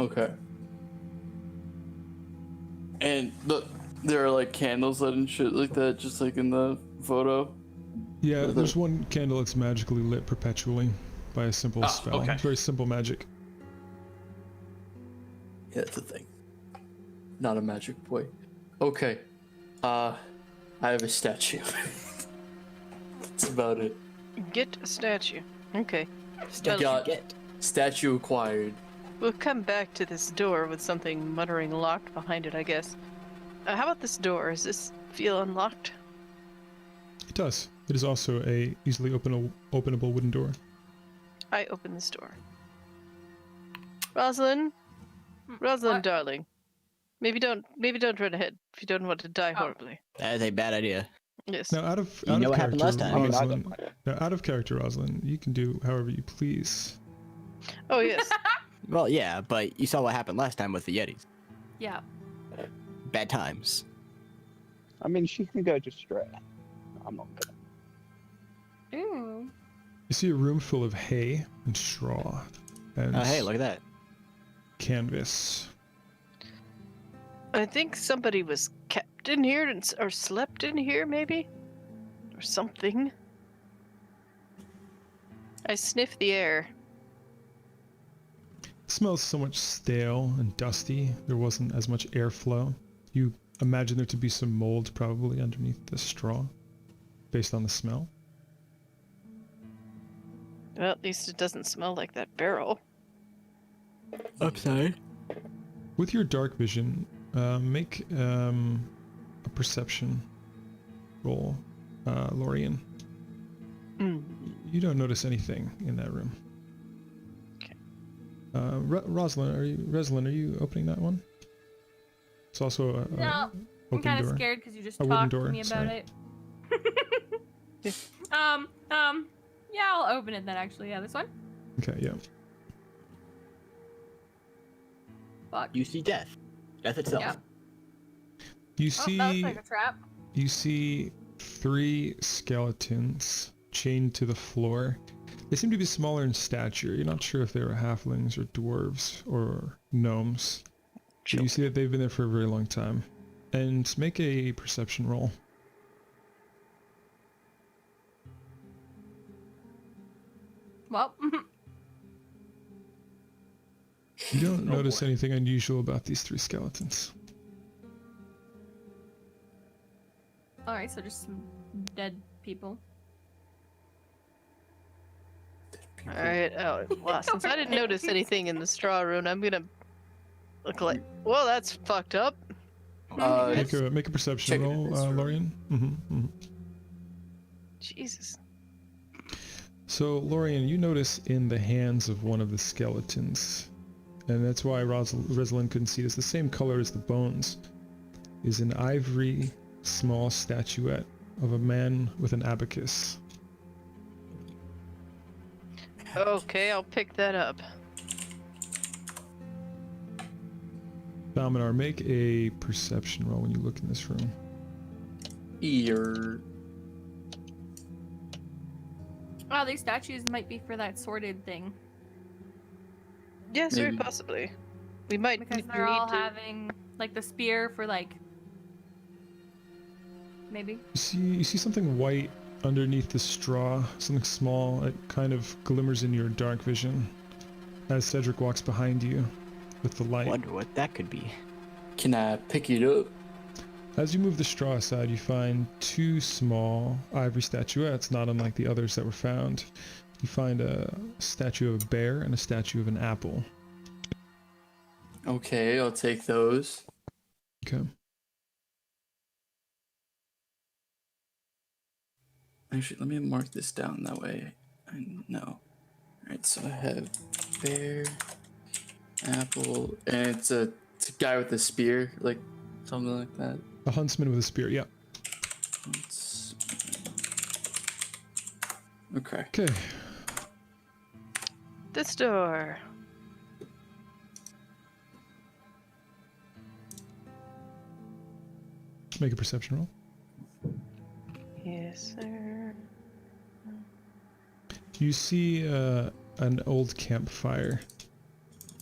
Okay. And there are like candles lit and shit like that, just like in the photo. Yeah, there's one candle that's magically lit perpetually by a simple spell. okay. It's very simple magic. Yeah, it's a thing. Not a magic boy. Okay. I have a statue. That's about it. Get a statue. Okay. Statue acquired. We'll come back to this door with something muttering locked behind it, I guess. How about this door? Does this feel unlocked? It does. It is also a easily openable wooden door. I open this door. Rosalind, What? darling, maybe don't run ahead if you don't want to die horribly. That is a bad idea. Yes. Now, out of You know of what happened character, last time. Rosalind. Now, out of character, Rosalind, you can do however you please. Oh yes. Well, yeah, but you saw what happened last time with the Yetis. Yeah. Bad times. I mean, she can go just straight. I'm not gonna. Ooh. You see a room full of hay and straw and Oh, hey, look at that. canvas. I think somebody was kept in here or slept in here, maybe, or something. I sniff the air. It smells somewhat stale and dusty. There wasn't as much airflow. You imagine there to be some mold probably underneath the straw, based on the smell. Well, at least it doesn't smell like that barrel. Upside. With your dark vision, make a perception roll, Lorian. Mm. You don't notice anything in that room. Okay. Rosalind, are you opening that one? It's also a No, I'm open kind of door. scared because you just A wooden talked door, to me about sorry. it. Yeah, I'll open it then. Actually, yeah, this one. Okay, yeah. Fuck. You see death. Death itself. Yep. You Oh, see, that looks like a trap. you see 3 skeletons chained to the floor. They seem to be smaller in stature. You're not sure if they were halflings or dwarves or gnomes. But you see that they've been there for a very long time. And make a perception roll. Well, You don't notice anything unusual about these 3 skeletons. all right. So just some dead people. All right. Oh, well, since I didn't notice anything in the straw room, I'm gonna look like. Well, that's fucked up. Make a perception check it roll, in this room. Lorian. Mm-hmm. Jesus. So, Lorian, you notice in the hands of one of the skeletons, and that's why Rosalind couldn't see it, it's the same color as the bones, is an ivory small statuette of a man with an abacus. Okay, I'll pick that up. Dominar, make a perception roll when you look in this room. Ear. Oh, these statues might be for that sorted thing. Yes, very Maybe. possibly. We might Because need they're all to. having like the spear for like maybe. You see something white underneath the straw, something small. It kind of glimmers in your dark vision as Cedric walks behind you with the light. Wonder what that could be. Can I pick it up? As you move the straw aside, you find two small ivory statuettes, not unlike the others that were found. You find a statue of a bear and a statue of an apple. Okay, I'll take those. Okay. Actually, let me mark this down that way I know. Alright, so I have bear, apple, and it's a guy with a spear, like something like that. A huntsman with a spear, yeah. It's... Okay. Okay. This door. Make a perception roll. Yes, sir. You see an old campfire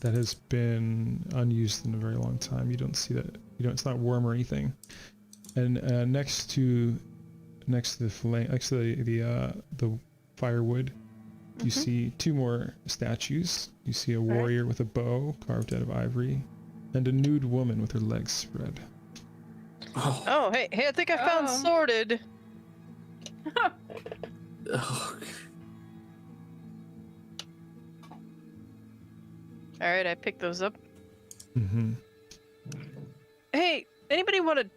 that has been unused in a very long time. You don't see that. It's not warm or anything. And next to the flame, next to the firewood, you see two more statues. You see a warrior with a bow carved out of ivory, and a nude woman with her legs spread. Oh, hey, I think I found Oh. sorted. Oh, All right, I picked those up. Mm-hmm. Hey, anybody want to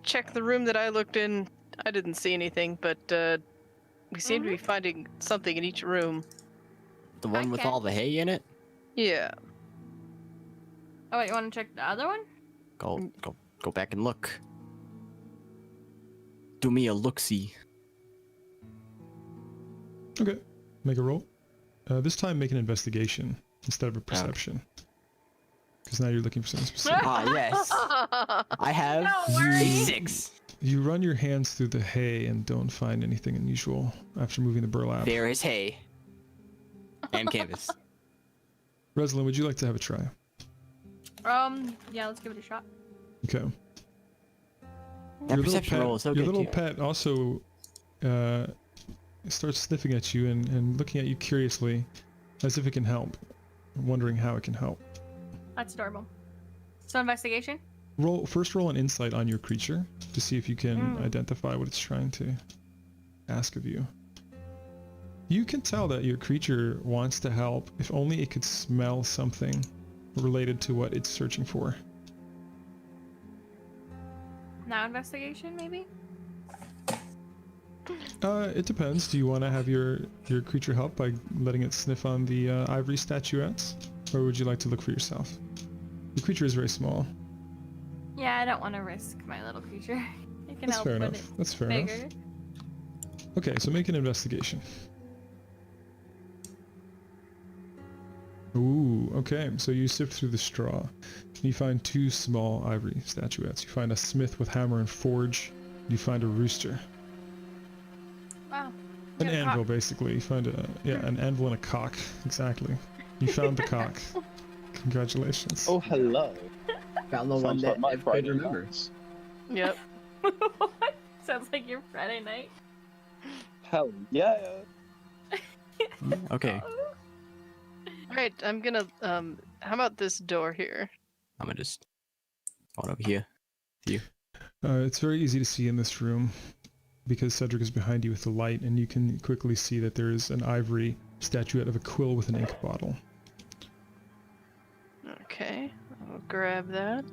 check the room that I looked in? I didn't see anything, but we seem to be finding something in each room. The one with can. all the hay in it? Yeah. Oh wait, you want to check the other one? Go back and look. Do me a look-see. Okay. Make a roll. This time, make an investigation instead of a perception. Because now you're looking for something specific. Ah, yes. I have No worries. a 6. You run your hands through the hay and don't find anything unusual after moving the burlap. There is hay. And canvas. Rosalind, would you like to have a try? Yeah, let's give it a shot. Okay. That perception roll is so your good, little too. pet also starts sniffing at you and looking at you curiously, as if it can help, wondering how it can help. That's adorable. So investigation? First roll an insight on your creature to see if you can identify what it's trying to ask of you. You can tell that your creature wants to help if only it could smell something related to what it's searching for. Now investigation, maybe? It depends. Do you want to have your creature help by letting it sniff on the ivory statuettes? Or would you like to look for yourself? Your creature is very small. Yeah, I don't want to risk my little creature. It can That's help fair when enough. it's That's fair bigger. enough. Okay, so make an investigation. Ooh, okay. So you sift through the straw. And you find two small ivory statuettes. You find a smith with hammer and forge. You find a rooster. Wow. An Yeah, anvil, cock. basically. You find an anvil and a cock. Exactly. You found the cock. Congratulations. Oh, hello. Found the one Sounds like that my Ev could Friday remember. nights. Yep. What? Sounds like your Friday night. Hell yeah. Okay. All right, I'm gonna how about this door here? I'm gonna just go over here. It's very easy to see in this room because Cedric is behind you with the light, and you can quickly see that there is an ivory statuette of a quill with an ink bottle. Okay, I'll grab that.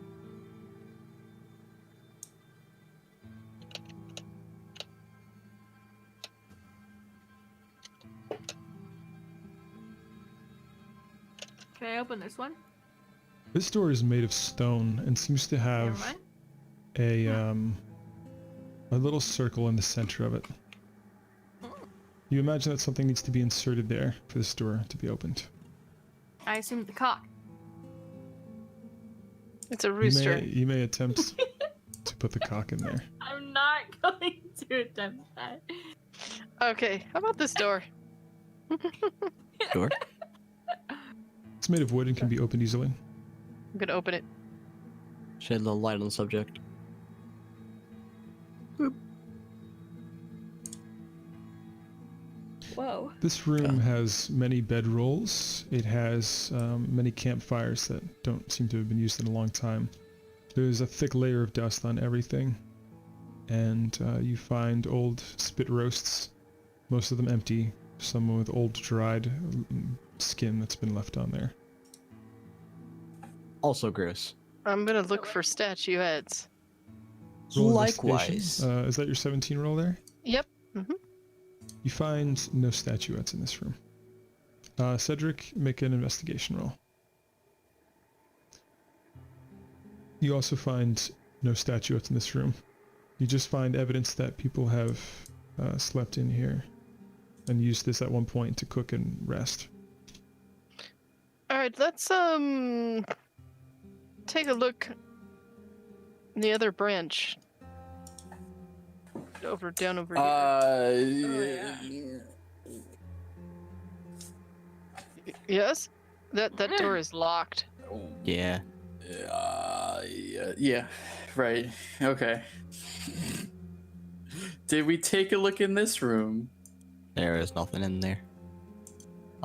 Can I open this one? This door is made of stone and seems to Never have mind. a little circle in the center of it. You imagine that something needs to be inserted there for this door to be opened. I assume the cock. It's a rooster. You may attempt to put the cock in there. I'm not going to attempt that. Okay, how about this door? Door? It's made of wood and can be opened easily. I'm gonna open it. Shed a little light on the subject. Whoa. This room has many bedrolls. It has many campfires that don't seem to have been used in a long time. There's a thick layer of dust on everything. And you find old spit roasts, most of them empty, some with old dried skin that's been left on there. Also gross. I'm gonna look for statuettes. Roll Likewise. investigation. Is that your 17 roll there? Yep. Mm-hmm. You find no statuettes in this room. Cedric, make an investigation roll. You also find no statuettes in this room. You just find evidence that people have slept in here and used this at one point to cook and rest. All right, let's take a look in the other branch. Down over here. Yes? That door is locked. Yeah. Yeah, right. Okay. Did we take a look in this room? There is nothing in there.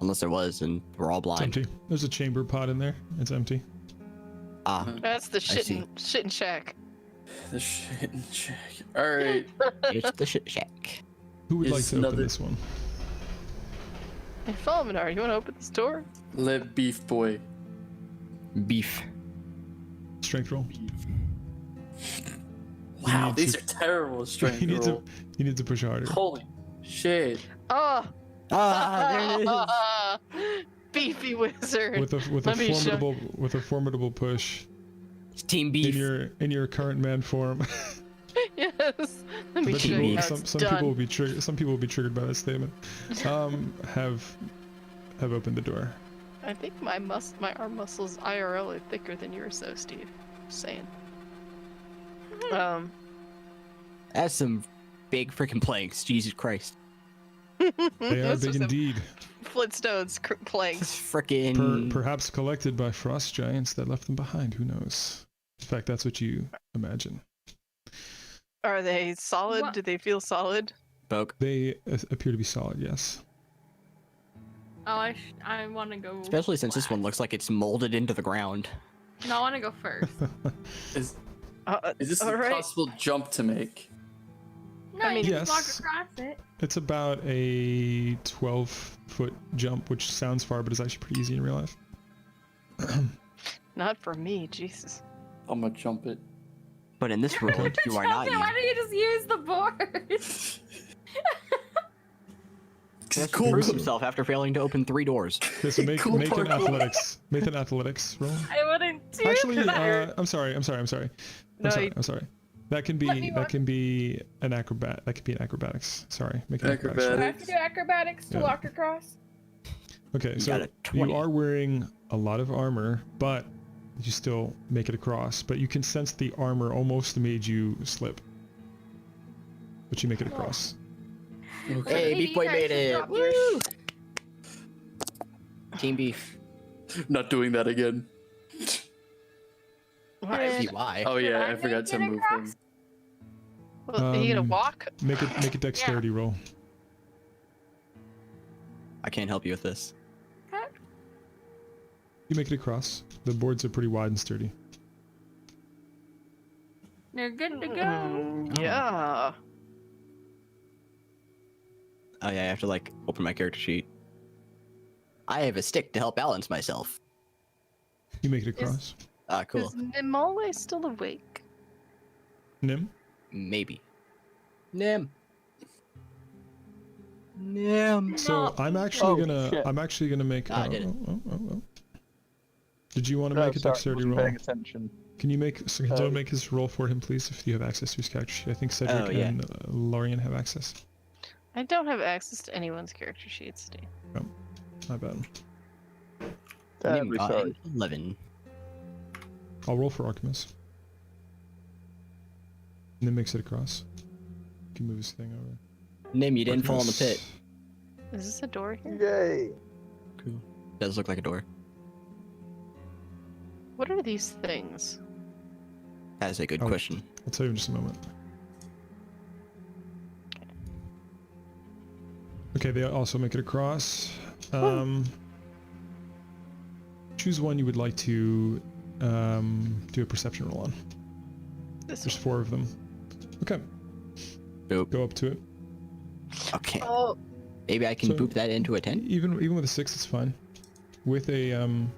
Unless there was, and we're all It's blind. empty. There's a chamber pot in there. It's empty. Ah, That's the see. shit and shack. The shit and check. Alright. it's the shit shack. Who would like Is to open another- this one? Hey, Fulminar, you want to open this door? Let beef boy. Beef. Strength roll. Wow, need these to- are terrible strength You need to roll. you need to push harder. Holy shit. Oh! Ah, there it is. Beefy wizard. With Let me show- a formidable push It's Team Beef. in your current man form. Yes. Let me But show people, you how some it's people will done. be triggered. Some people will be triggered by that statement. Have opened the door. I think my arm muscles IRL are thicker than yours, though, Steve. Just saying. That's some big freaking planks. Jesus Christ. They are Those big some indeed. Flintstones planks. This freaking. Perhaps collected by frost giants that left them behind. Who knows? In fact, that's what you imagine. Are they solid? What? Do they feel solid? Poke. They appear to be solid. Yes. Oh, I want to go. Especially since this one last. looks like it's molded into the ground. No, I want to go first. Is Uh, this all a right. possible jump to make? No, I mean, you just walk yes. across it. It's about a 12-foot jump, which sounds far, but is actually pretty easy in real life. Not for me, Jesus. I'm gonna jump it. But in this world, you are not. Chelsea, why don't you just use the board? He Cool. proves himself after failing to open 3 doors. Okay, so make Cool an parkour. athletics. Make an athletics roll. I wouldn't do Actually, that. I'm sorry. No, I'm sorry. That can What do be you that want? can be an acrobat. That could be an acrobatics. Sorry, make an acrobatics. Acrobat. Do I have to do acrobatics to Yeah. walk across? Okay, You so got a 20. you are wearing a lot of armor, but you still make it across. But you can sense the armor almost made you slip. But you make it across. Okay. Hey, Beef Boy made it! Woo! Team Beef. Not doing that again. Why? See why? Oh yeah, I I forgot make to it move across? him. Well, are you gonna Um, walk? Make a dexterity roll. I can't help you with this. You make it across. The boards are pretty wide and sturdy. You're good to go. Yeah. Oh yeah, I have to like open my character sheet. I have a stick to help balance myself. You make it across. Ah, cool. Is Nimale still awake? Nim? Maybe. Nim. Nim. So No. I'm actually Oh, shit. gonna make. Ah, I did it. Oh. Did you want to make a dexterity roll? Paying attention. Can you make? So can someone make his roll for him, please, if you have access to his character sheet? I think Cedric Oh, yeah. and Lorian have access. I don't have access to anyone's character sheets, Steve. My bad. Nim Terribly got sorry. 11. I'll roll for Archimus. And then makes it across. You can move his thing over. Nim, you didn't fall in the Archimus. pit. Is this a door here? Yay! Cool. Does look like a door. What are these things? That is a good Oh. question. I'll tell you in just a moment. Okay, they also make it across. Choose one you would like to do a perception roll on. This There's one. 4 of them. Okay, Boop. go up to it. Okay. Oh, Maybe I can So- boop that into a 10? Even with a 6, it's fine. With a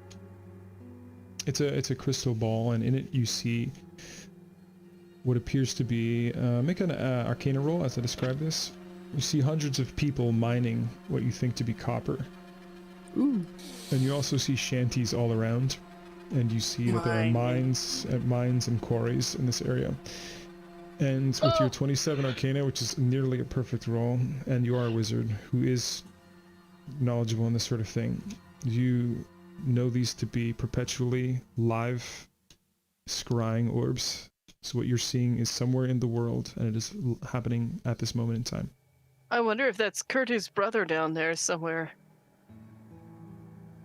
it's a crystal ball, and in it you see what appears to be make an arcana roll as I describe this. You see hundreds of people mining what you think to be copper. Ooh. And you also see shanties all around, and you see that there are mines and quarries in this area. And with your 27 Arcana, which is nearly a perfect roll, and you are a wizard who is knowledgeable in this sort of thing, you know these to be perpetually live, scrying orbs. So what you're seeing is somewhere in the world, and it is happening at this moment in time. I wonder if that's Kurtu's brother down there somewhere.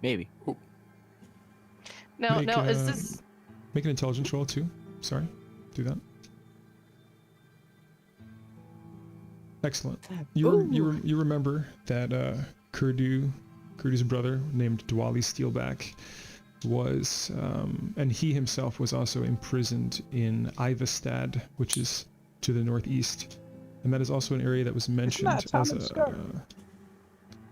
Maybe. Now, Make, is this? Make an intelligence roll too. Sorry, do that. Excellent. You remember that Kurdu's brother, named Dwali Steelback, was and he himself was also imprisoned in Ivastad, which is to the northeast, and that is also an area that was mentioned as a.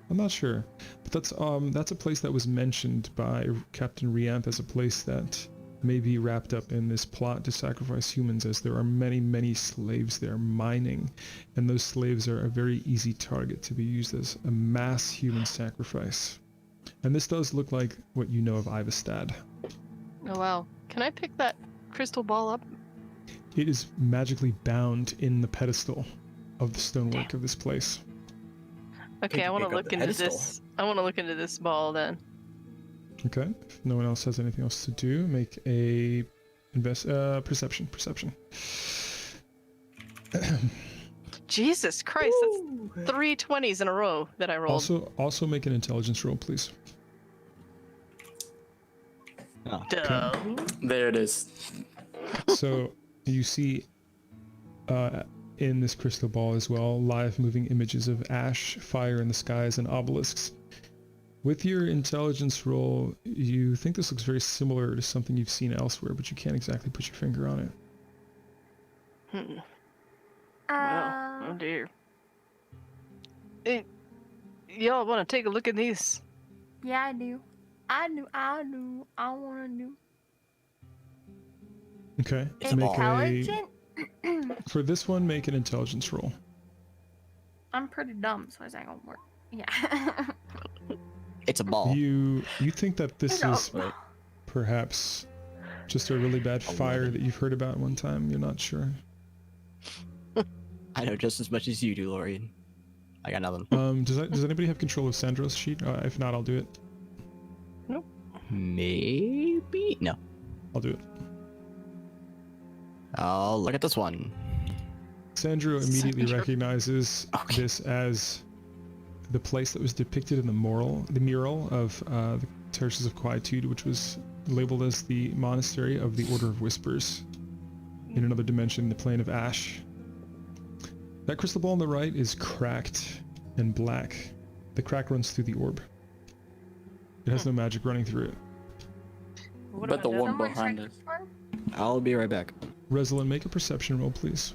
I'm not sure, but that's a place that was mentioned by Captain Rianth as a place that may be wrapped up in this plot to sacrifice humans, as there are many slaves there mining, and those slaves are a very easy target to be used as a mass human sacrifice. And this does look like what you know of Ivastad. Oh wow! Can I pick that crystal ball up? It is magically bound in the pedestal of the stonework of this place. Okay, I want to pick up look the into pedestal. this. I want to look into this ball then. Okay, if no one else has anything else to do, make a perception. Jesus Christ, that's 3 20s in a row that I rolled. Also make an intelligence roll, please. Oh. Duh. There it is. So you see in this crystal ball as well, live moving images of ash, fire in the skies, and obelisks. With your intelligence roll, you think this looks very similar to something you've seen elsewhere, but you can't exactly put your finger on it. Well, oh dear. Y'all want to take a look at these? Yeah, I do. I want to do. Okay. It's a ball. Intelligent? For this one, make an intelligence roll. I'm pretty dumb, so it's not gonna work. Yeah. It's a ball. You think that this I is know. perhaps just a really bad fire 11. that you've heard about one time. You're not sure. I know just as much as you do, Lorian. I got nothing. Does anybody have control of Sandra's sheet? If not, I'll do it. Maybe? No. I'll do it. I'll look at this one. Sandro immediately Sandro. recognizes Okay. this as the place that was depicted in the mural of the Terraces of Quietude, which was labeled as the monastery of the Order of Whispers. In another dimension, the plane of Ash. That crystal ball on the right is cracked and black. The crack runs through the orb. It has no magic running through it. What But the about one Someone behind check us. this one? I'll be right back. Reslin, make a perception roll, please.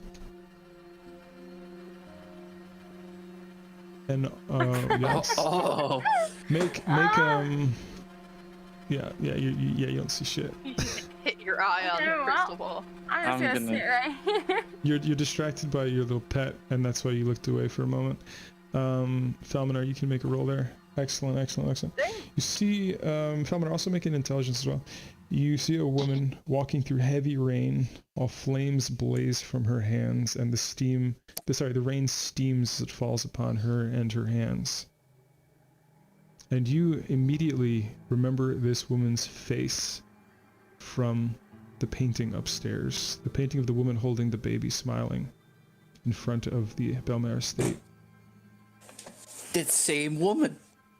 And yes. Oh, Make yeah, you don't see shit. You hit your eye on No, the crystal ball. I'm just I'm gonna sit right here. You're distracted by your little pet, and that's why you looked away for a moment. Falminar, you can make a roll there. Excellent. You see, Falminar, also make an intelligence as well. You see a woman walking through heavy rain while flames blaze from her hands, and the rain steams as it falls upon her and her hands. And you immediately remember this woman's face from the painting upstairs. The painting of the woman holding the baby smiling in front of the Bellmare estate. it's same woman.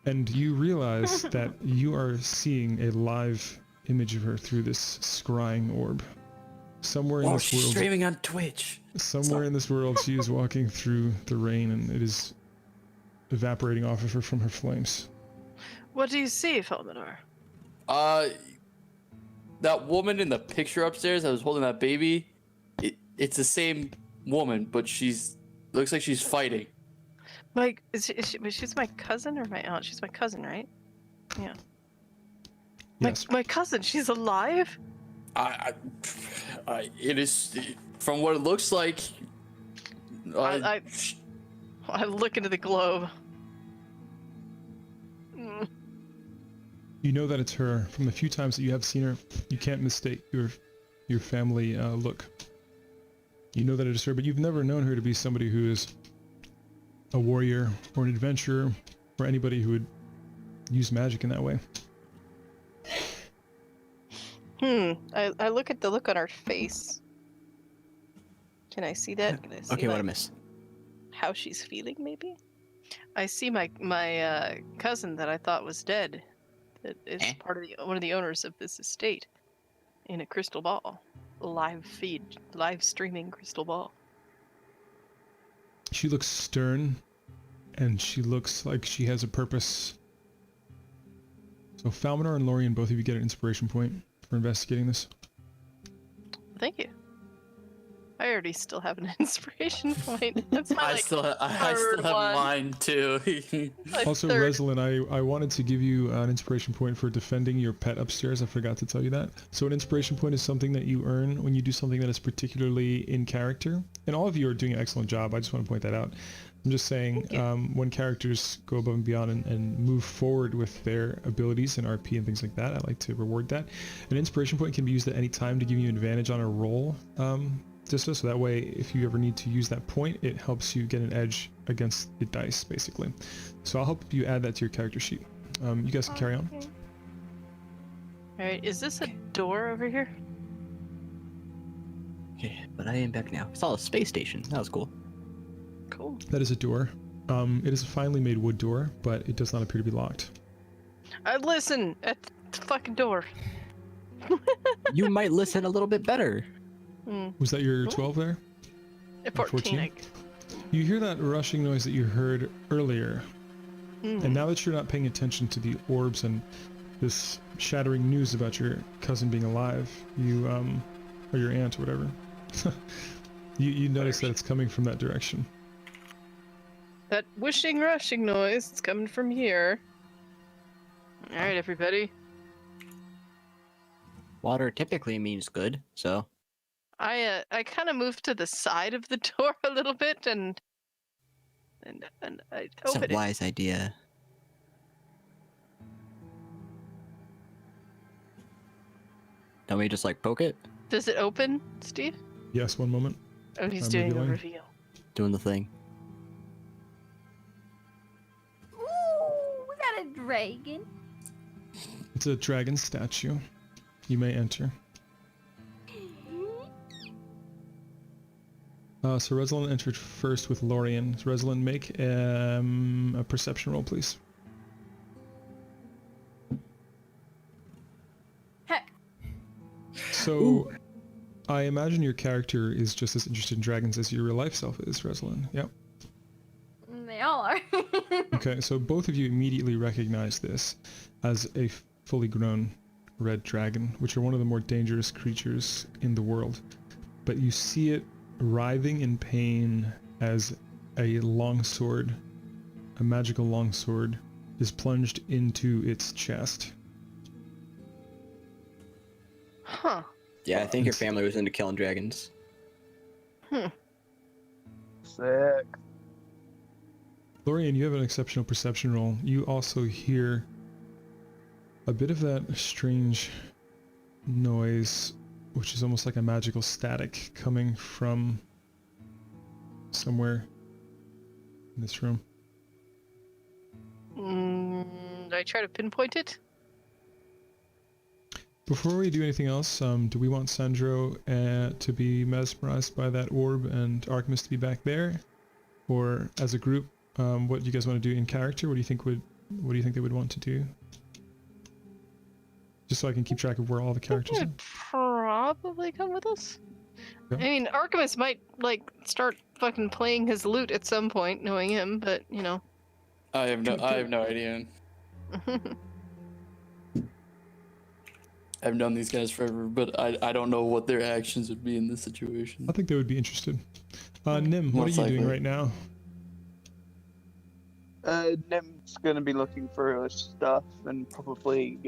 And you realize that you are seeing a live image of her through this scrying orb. Somewhere in Oh, this she's world, streaming on Twitch. somewhere in this world, she is walking through the rain, and it is evaporating off of her from her flames. What do you see, Felmidor? That woman in the picture upstairs that was holding that baby, it's the same woman, but looks like she's fighting. She's my cousin or my aunt? She's my cousin, right? Yeah. Yes. My cousin, she's alive? It is, from what it looks like. I look into the globe. You know that it's her. From the few times that you have seen her, you can't mistake your family look. You know that it is her, but you've never known her to be somebody who is a warrior or an adventurer or anybody who would use magic in that way. I look at the look on her face. Can I see that? Can I see Okay, what I miss? how she's feeling, maybe? I see my cousin that I thought was dead. That is part of one of the owners of this estate. In a crystal ball. Live streaming crystal ball. She looks stern, and she looks like she has a purpose. So Falminar and Lorien, both of you get an inspiration point for investigating this. Thank you. I already still have an inspiration point. That's my I still have one. mine too. My Also, third. Reslin, I wanted to give you an inspiration point for defending your pet upstairs. I forgot to tell you that. So an inspiration point is something that you earn when you do something that is particularly in character. And all of you are doing an excellent job. I just want to point that out. I'm just saying, when characters go above and beyond and move forward with their abilities and RP and things like that, I like to reward that. An inspiration point can be used at any time to give you advantage on a roll. So that way, if you ever need to use that point, it helps you get an edge against the dice, basically. So I'll help you add that to your character sheet. You guys can carry on. Alright, is this a door over here? Yeah, but I am back now. I saw a space station. That was cool. Cool. That is a door. It is a finely made wood door, but it does not appear to be locked. Listen at the fucking door. You might listen a little bit better. Was that your Cool. 12 there? 14. I- You hear that rushing noise that you heard earlier, and now that you're not paying attention to the orbs and this shattering news about your cousin being alive, you or your aunt or whatever, you notice that it's coming from that direction. That whooshing, rushing noise, it's coming from here. Alright, everybody. Water typically means good, so I kind of moved to the side of the door a little bit, and I it's opened a it. wise idea. Don't we just like poke it? Does it open, Steve? Yes, one moment. Oh, he's I'm doing a revealing. reveal. Doing the thing. Ooh, we got a dragon. It's a dragon statue. You may enter. So Reslin entered first with Lorien. So Reslin, make a perception roll, please. Heck. So, I imagine your character is just as interested in dragons as your real life self is, Reslin. Yep. They all are. Okay, so both of you immediately recognize this as a fully grown red dragon, which are one of the more dangerous creatures in the world. But you see it writhing in pain as a longsword, a magical longsword, is plunged into its chest. Huh. Yeah, I think your family was into killing dragons. Sick. Lorien, you have an exceptional perception roll. You also hear a bit of that strange noise, which is almost like a magical static coming from somewhere in this room. Do I try to pinpoint it? Before we do anything else, do we want Sandro to be mesmerized by that orb and Artemis to be back there? Or as a group, what do you guys want to do in character? What do you think they would want to do? Just so I can keep track of where all the characters are. He'd probably come with us. Yeah. I mean, Archimus might like start fucking playing his lute at some point, knowing him. But you know, I have no idea. I've known these guys forever, but I don't know what their actions would be in this situation. I think they would be interested. Nim, what are Most you doing likely. right now? Nim's gonna be looking through her stuff and probably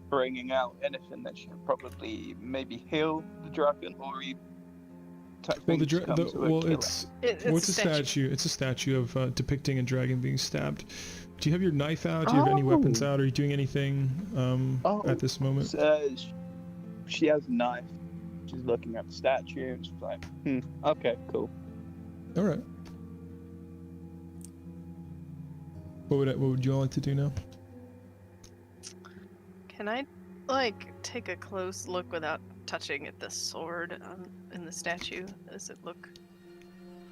bringing out anything that should probably maybe heal the dragon or even Well, things come to a killer. it's it's what's a a statue? It's a statue of depicting a dragon being stabbed. Do you have your knife out? Do you have any weapons Oh. out? Are you doing anything at this moment? She has a knife. She's looking at the statue. She's like, okay, cool. All right. What would you all like to do now? Can I, like, take a close look without touching at the sword in the statue? Does it look?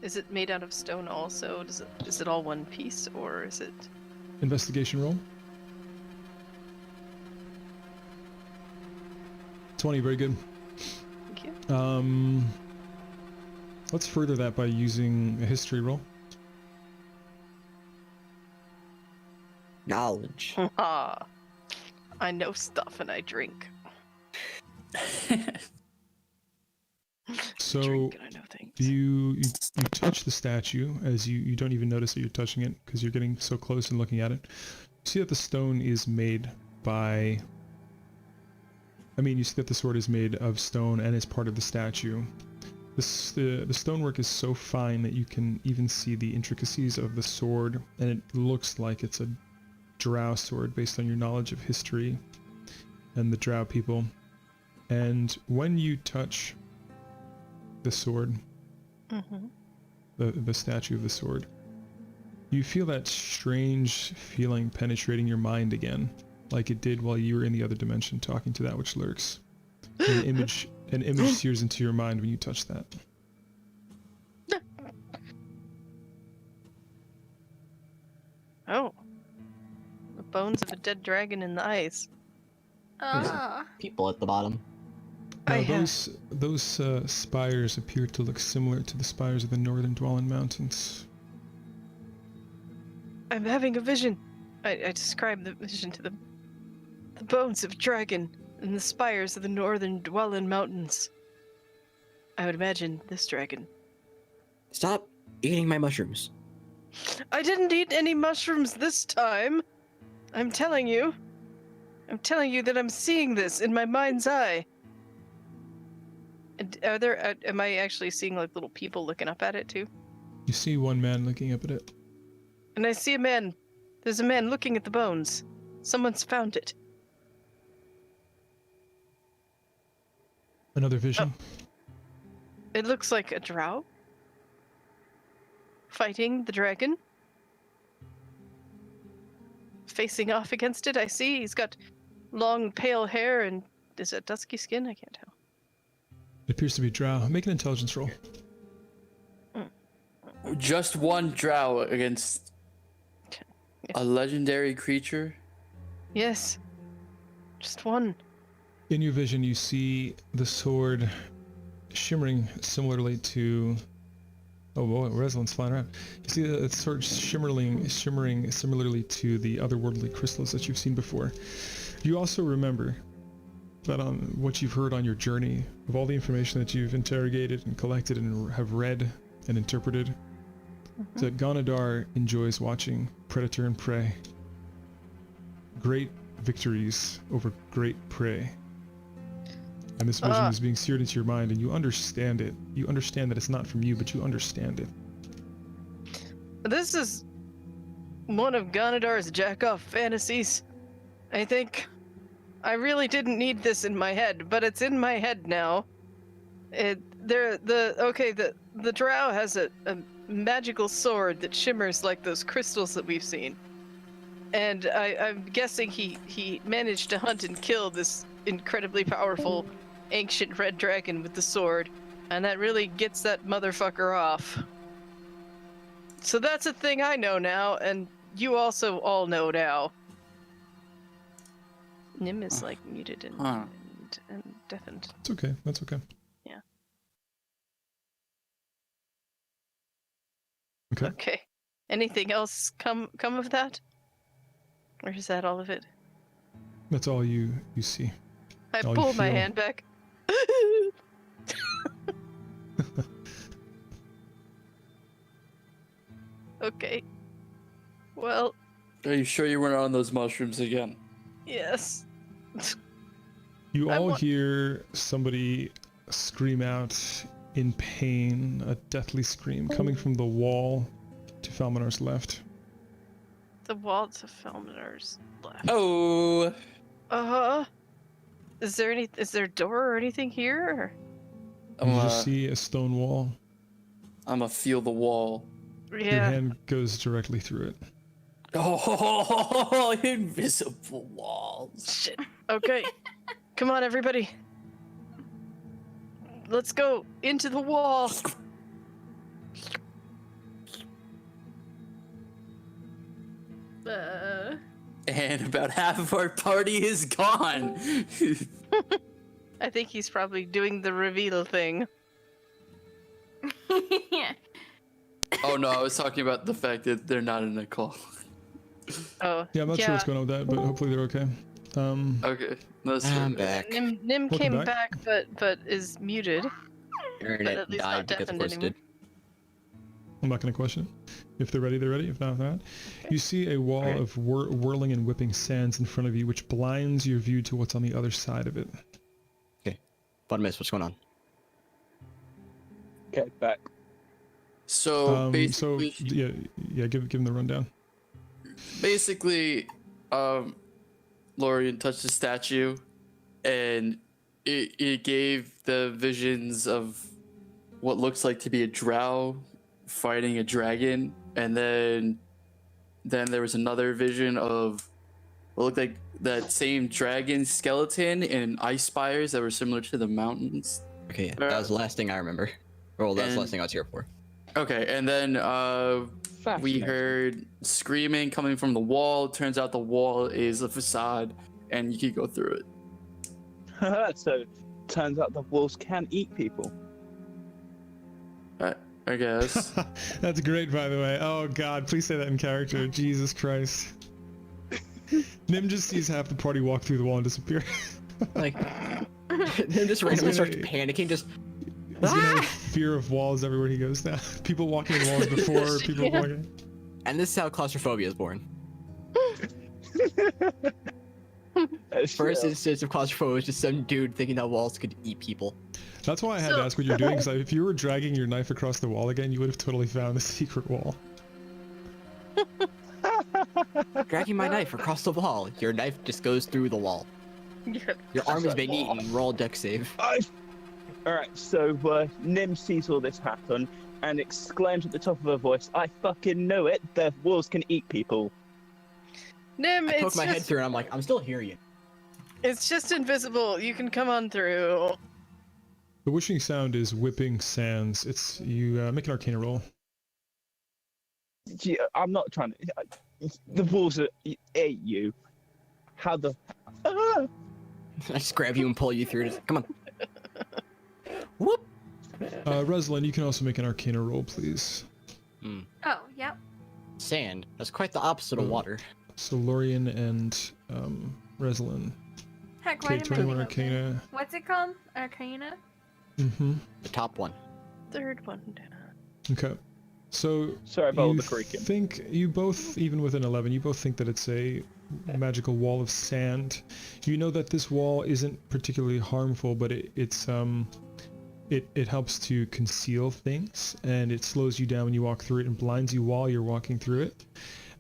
Is it made out of stone also? Is it all one piece, or is it? Investigation roll. 20, very good. Thank you. Let's further that by using a history roll. Knowledge. Ah, I know stuff and I drink. So Drink and I know things. you touch the statue as you don't even notice that you're touching it because you're getting so close and looking at it. You see that the stone is made by. You see that the sword is made of stone and is part of the statue. The stonework is so fine that you can even see the intricacies of the sword, and it looks like it's a drow sword based on your knowledge of history and the drow people. And when you touch the sword, the statue of the sword, you feel that strange feeling penetrating your mind again, like it did while you were in the other dimension talking to that which lurks. An image sears into your mind when you touch that. Oh, the bones of a dead dragon in the ice. Ah. People at the bottom. I Now, have- those spires appear to look similar to the spires of the northern Dwalin Mountains. I'm having a vision. I described the vision to them. The bones of a dragon and the spires of the northern Dwalin Mountains. I would imagine this dragon. Stop eating my mushrooms. I didn't eat any mushrooms this time. I'm telling you. I'm telling you that I'm seeing this in my mind's eye. And am I actually seeing like little people looking up at it too? You see one man looking up at it. And I see a man. There's a man looking at the bones. Someone's found it. Another vision. It looks like a drow. Fighting the dragon. Facing off against it, I see. He's got long, pale hair and is it dusky skin? I can't tell. It appears to be drow. Make an intelligence roll. Just one drow against a legendary creature. Yes. Just one. In your vision, you see the sword shimmering similarly to. Oh boy, Reslin's flying around. You see the sword shimmering similarly to the otherworldly crystals that you've seen before. You also remember that on what you've heard on your journey, of all the information that you've interrogated and collected and have read and interpreted, that Ganadar enjoys watching predator and prey. Great victories over great prey. And this vision is being seared into your mind, and you understand it. You understand that it's not from you, but you understand it. This is one of Ganadar's jack-off fantasies. I think I really didn't need this in my head, but it's in my head now. The drow has a magical sword that shimmers like those crystals that we've seen. And I'm guessing he managed to hunt and kill this incredibly powerful ancient red dragon with the sword, and that really gets that motherfucker off. So that's a thing I know now, and you also all know now. Nim is like muted and, Huh. and deafened. It's okay. That's okay. Yeah. Okay. Okay. Anything else come of that? Or is that all of it? That's all you see. I All you pull my feel. hand back. Okay. Well, Are you sure you weren't on those mushrooms again? yes. You I all want- hear somebody scream out in pain, a deathly scream coming from the wall to Falminar's left. The walls of Felminar's left. Oh, Is there a door or anything here? I'm You just see a stone wall. gonna feel the wall. Or... Your Yeah. hand goes directly through it. Oh, invisible walls. Shit. Okay. Come on, everybody. Let's go into the wall. And about half of our party is gone. I think he's probably doing the reveal thing. Yeah. Oh no, I was talking about the fact that they're not in a call. Oh. Yeah, I'm not sure what's going on with that, but hopefully they're okay. Okay, let's I'm back. Nim Welcome came back. but is muted. Internet at least died not because deafened twisted. I'm not going to question it. If they're ready, they're ready. If not, they're not. You see a wall Okay. of whirling and whipping sands in front of you, which blinds your view to what's on the other side of it. Bottomist, what's going on? Okay, back. So So basically, yeah, give them the rundown. basically, Lorian touched the statue, and it gave the visions of what looks like to be a drow fighting a dragon, and then there was another vision of what looked like that same dragon skeleton in ice spires that were similar to the mountains. Okay, yeah, that was the last thing I remember. Well, that was the And- last thing I was here for. Okay, and then we Fascinating. heard screaming coming from the wall. Turns out the wall is a facade, and you can go through it. So, turns out the wolves can eat people. I guess. That's great, by the way. Oh God, please say that in character. Jesus Christ. Nim just sees half the party walk through the wall and disappear. Like, then just randomly starts gonna- panicking, just He's gonna have fear of walls everywhere he goes now. People walking in walls before people Yeah. walking. and this is how claustrophobia is born. First instance of claustrophobia was just some dude thinking that walls could eat people. That's why I had to ask what you're doing, because if you were dragging your knife across the wall again, you would have totally found the secret wall. Dragging my knife across the wall. Your knife just goes through the wall. Your arm has been eaten. Roll deck save. Alright, so Nim sees all this happen and exclaims at the top of her voice, I fucking know it, the wolves can eat people. Nim, I poke it's my head just through and I'm like, I'm still hearing you. it's just invisible. You can come on through. The whooshing sound is whipping sands. It's you make an Arcana roll. Gee, I'm not trying to... The wolves ate you. How the... Ah! I just grab you and pull you through. Just, come on. Whoop. Reslin, you can also make an Arcana roll, please. Oh, yep. Sand. That's quite the opposite of water. So Lorian and Reslin. Heck, why Okay, am I 21 doing Arcana. What's it called? Arcana? Mm-hmm. The top one. Third one down. Okay. So Sorry about all you the creaking. think you both, even with an 11, you both think that it's a magical wall of sand. You know that this wall isn't particularly harmful, but it helps to conceal things, and it slows you down when you walk through it and blinds you while you're walking through it.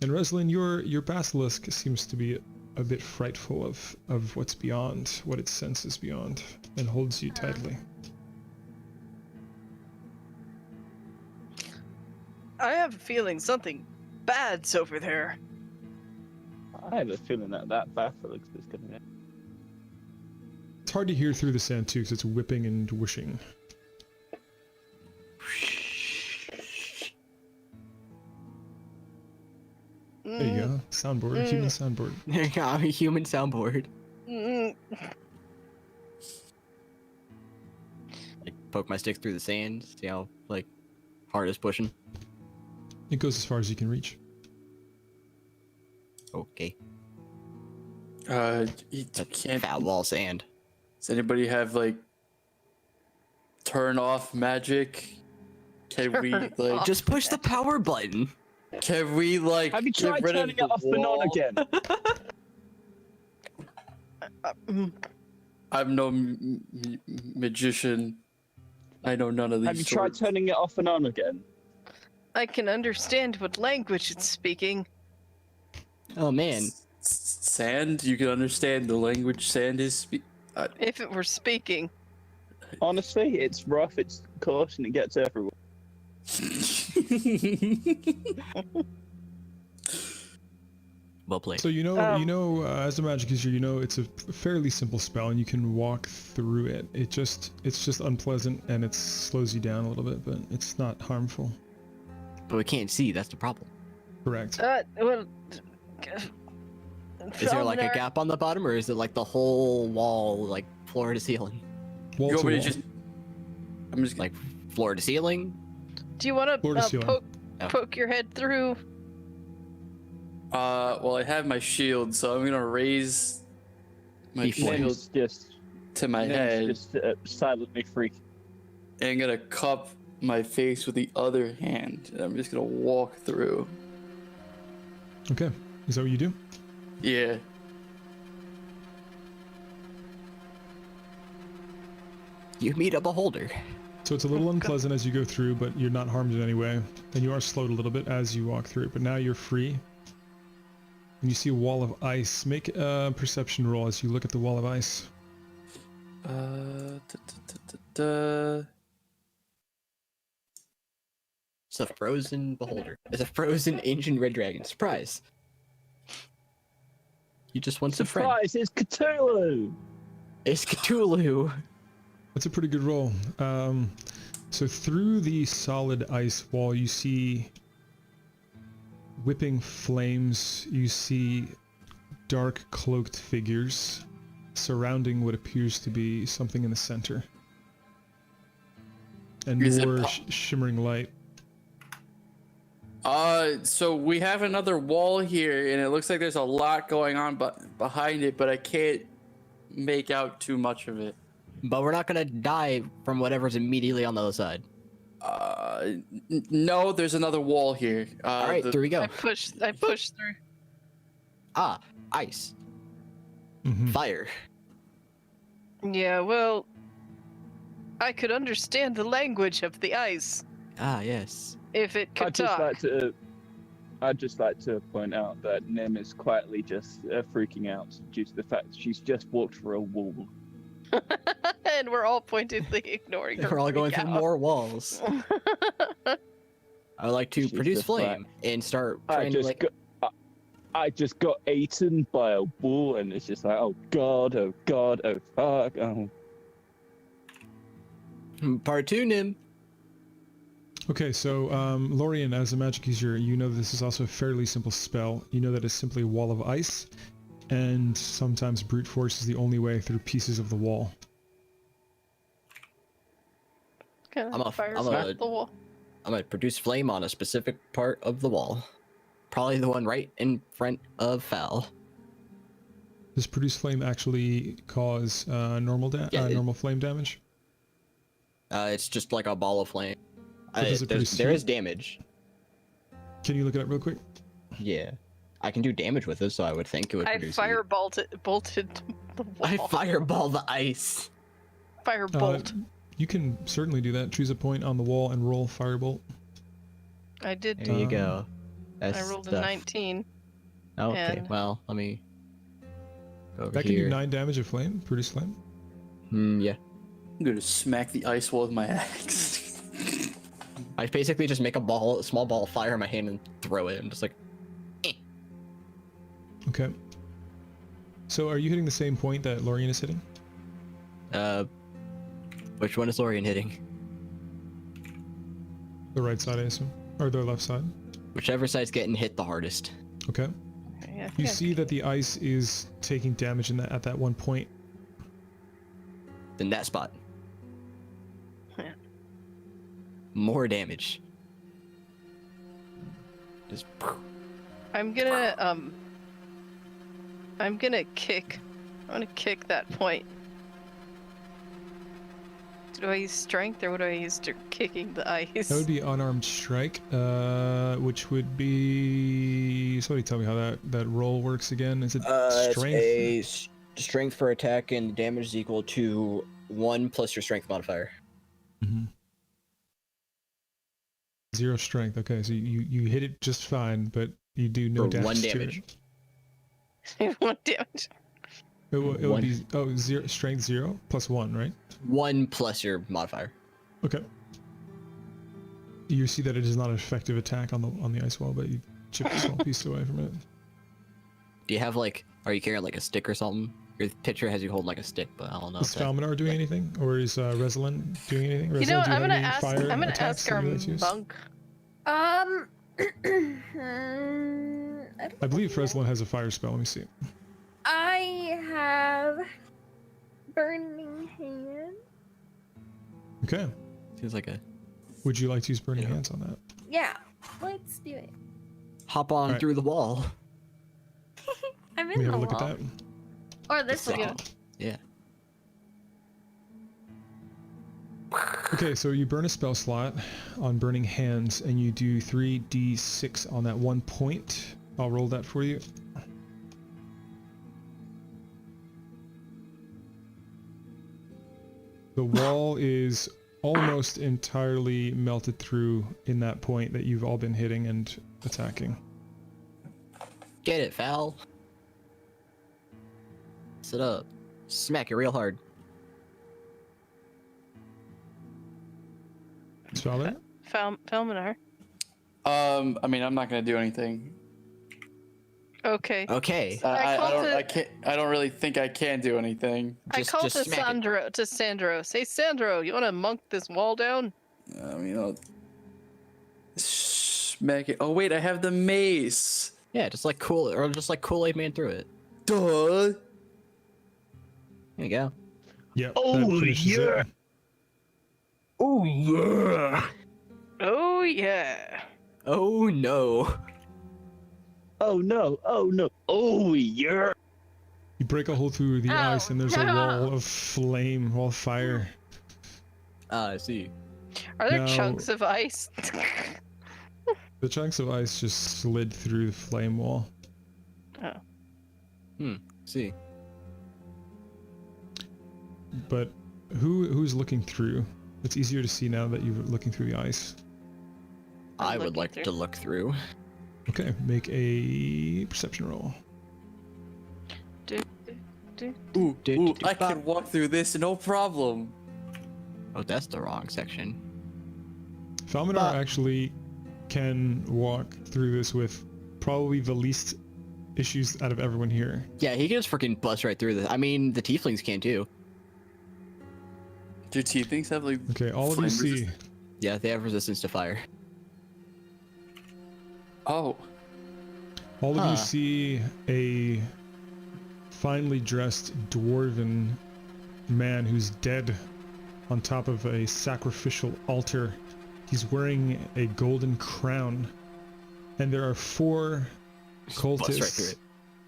And Reslin, your basilisk seems to be a bit frightful of what's beyond, what it senses beyond, and holds you tightly. I have a feeling something bad's over there. I have a feeling that basilisk is coming in. It's hard to hear through the sand too, because it's whipping and whooshing. There you go. Soundboard. Human soundboard. I'm a human soundboard. poke my stick through the sand, see how like hard it's pushing. It goes as far as you can reach. Okay. You That's can't. fat wall sand. Does anybody have like turn off magic? Can we Turn like off. Just push the power button. Can we like Have you get tried rid of turning the it off and on wall? again? I'm no magician. I know none of these. Have you tried sorts. turning it off and on again? I can understand what language it's speaking. Oh man. Sand? You can understand the language sand is. If it were speaking. Honestly, it's rough, it's coarse, and it gets everywhere. Well played. So as a magic user, it's a fairly simple spell, and you can walk through it. It's just unpleasant, and it slows you down a little bit, but it's not harmful. But we can't see, that's the problem. Correct. Well. Is there like a gap on the bottom, or is it like the whole wall, like floor to ceiling? Wall You to want me wall. to just? I'm just Like floor to ceiling? Do you want Floor to to ceiling. poke your head through? Well, I have my shield, so I'm gonna raise my Before. shield Nim's just, to my Nim's head, just silently freak. and I'm gonna cup my face with the other hand, and I'm just gonna walk through. Okay. Is that what you do? Yeah. You meet a beholder. So it's a little unpleasant as you go through, but you're not harmed in any way. And you are slowed a little bit as you walk through it, but now you're free. And you see a wall of ice. Make a perception roll as you look at the wall of ice. It's a frozen beholder. It's a frozen ancient red dragon. Surprise. You just want some friend. Surprise, it's Cthulhu! It's Cthulhu. That's a pretty good roll. So through the solid ice wall, you see whipping flames. You see dark cloaked figures surrounding what appears to be something in the center. And Is it more shimmering light. So we have another wall here, and it looks like there's a lot going on behind it, but I can't make out too much of it. But we're not gonna die from whatever's immediately on the other side. No, there's another wall here. All right, here we go. I push through. Ah, ice, Mhm. fire. Yeah, well, I could understand the language of the ice Ah, yes. if it could talk. I'd just like to point out that Nim is quietly just freaking out due to the fact she's just walked through a wall. And we're all pointedly ignoring her. We're all going freak through out. more walls. I would like to She's produce just flame and start trying to like. I just got eaten by a bull, and it's just like, oh god, oh fuck, oh. Part 2, Nim. Okay, so Lorian, as a magic user, you know this is also a fairly simple spell. You know that it's simply a wall of ice, and sometimes brute force is the only way through pieces of the wall. Kinda I'm a- fires I'm a- off the wall. I'm gonna produce flame on a specific part of the wall. Probably the one right in front of Foul. Does produce flame actually cause normal flame damage? It's just like a ball of flame. does it produce There heat? is damage. Can you look it up real quick? Yeah. I can do damage with this, so I would think it would I produce heat. bolted the wall. I fireball the ice. Firebolt. You can certainly do that. Choose a point on the wall and roll firebolt. I did. There you go. That's I rolled a stuff. 19. Okay, and- well, let me go over That can here. do 9 damage of flame. Produce flame. Yeah. I'm gonna smack the ice wall with my axe. I basically just make a small ball of fire in my hand and throw it. I'm just like, Okay. So are you hitting the same point that Lorian is hitting? which one is Lorian hitting? The right side, I assume. Or the left side. Whichever side's getting hit the hardest. Okay. Yeah, You yeah. see that the ice is taking damage at that one point. Then that spot. Yeah, more damage. Just I'm gonna kick. I'm gonna kick that point. Do I use strength or what do I use to kicking the ice? That would be unarmed strike, which would be. Somebody tell me how that roll works again. Is it strength? It's a strength for attack, and damage is equal to 1 plus your strength modifier. Mm-hmm. 0 strength. Okay, so you hit it just fine, but you do no For damage. 1 to damage. it. 1 damage. It would be zero strength 0 plus 1, right? 1 plus your modifier. Okay. You see that it is not an effective attack on the ice wall, but you chip a small piece away from it. Do you have like? Are you carrying like a stick or something? Your picture has you holding like a stick, but I don't know. Is Falminar doing anything, or is Reslin doing anything? You know what? do you I'm have gonna any ask. fire I'm gonna attacks ask that our you like to use? monk. I believe Reslin has a fire spell. Let me see. I have burning hand. Okay. Seems like a Would you like to use burning hands on that? Yeah, let's do it. hop on Alright. through the wall. I'm Let me in have the a look wall. at that. Or this Second. wall. Yeah. Okay, so you burn a spell slot on burning hands, and you do 3d6 on that 1 point. I'll roll that for you. The wall is almost entirely melted through in that point that you've all been hitting and attacking. Get it, Val. Sit up. Smack it real hard. Svalor? Falminar. I mean, I'm not gonna do anything. Okay. Okay. I don't really think I can do anything. I call to smack it. Sandro. Say, Sandro, you want to monk this wall down? I mean, I'll smack it. Oh wait, I have the mace. Yeah, just like Kool-Aid Man through it. Duh. There you go. Yep. Oh, that finishes it. yeah. Oh yeah. Oh yeah. Oh no. Oh no. Oh no. Oh yeah. You break a hole through the Oh, ice, and there's a no. wall of flame, wall of fire. I see. Are there Now- chunks of ice? The chunks of ice just slid through the flame wall. See. But who's looking through? It's easier to see now that you're looking through the ice. I would looking like through. to look through. Okay, make a perception roll. Ooh, I can walk through this no problem. Oh, that's the wrong section. Falminar But- actually can walk through this with probably the least issues out of everyone here. Yeah, he can just freaking bust right through this. I mean, the tieflings can too. Do teeth things have like? Okay, all of you Flame see resist- Yeah, they have resistance to fire. Oh, all of Huh. you see a finely dressed dwarven man who's dead on top of a sacrificial altar. He's wearing a golden crown, and there are 4 Bust right through cultists it.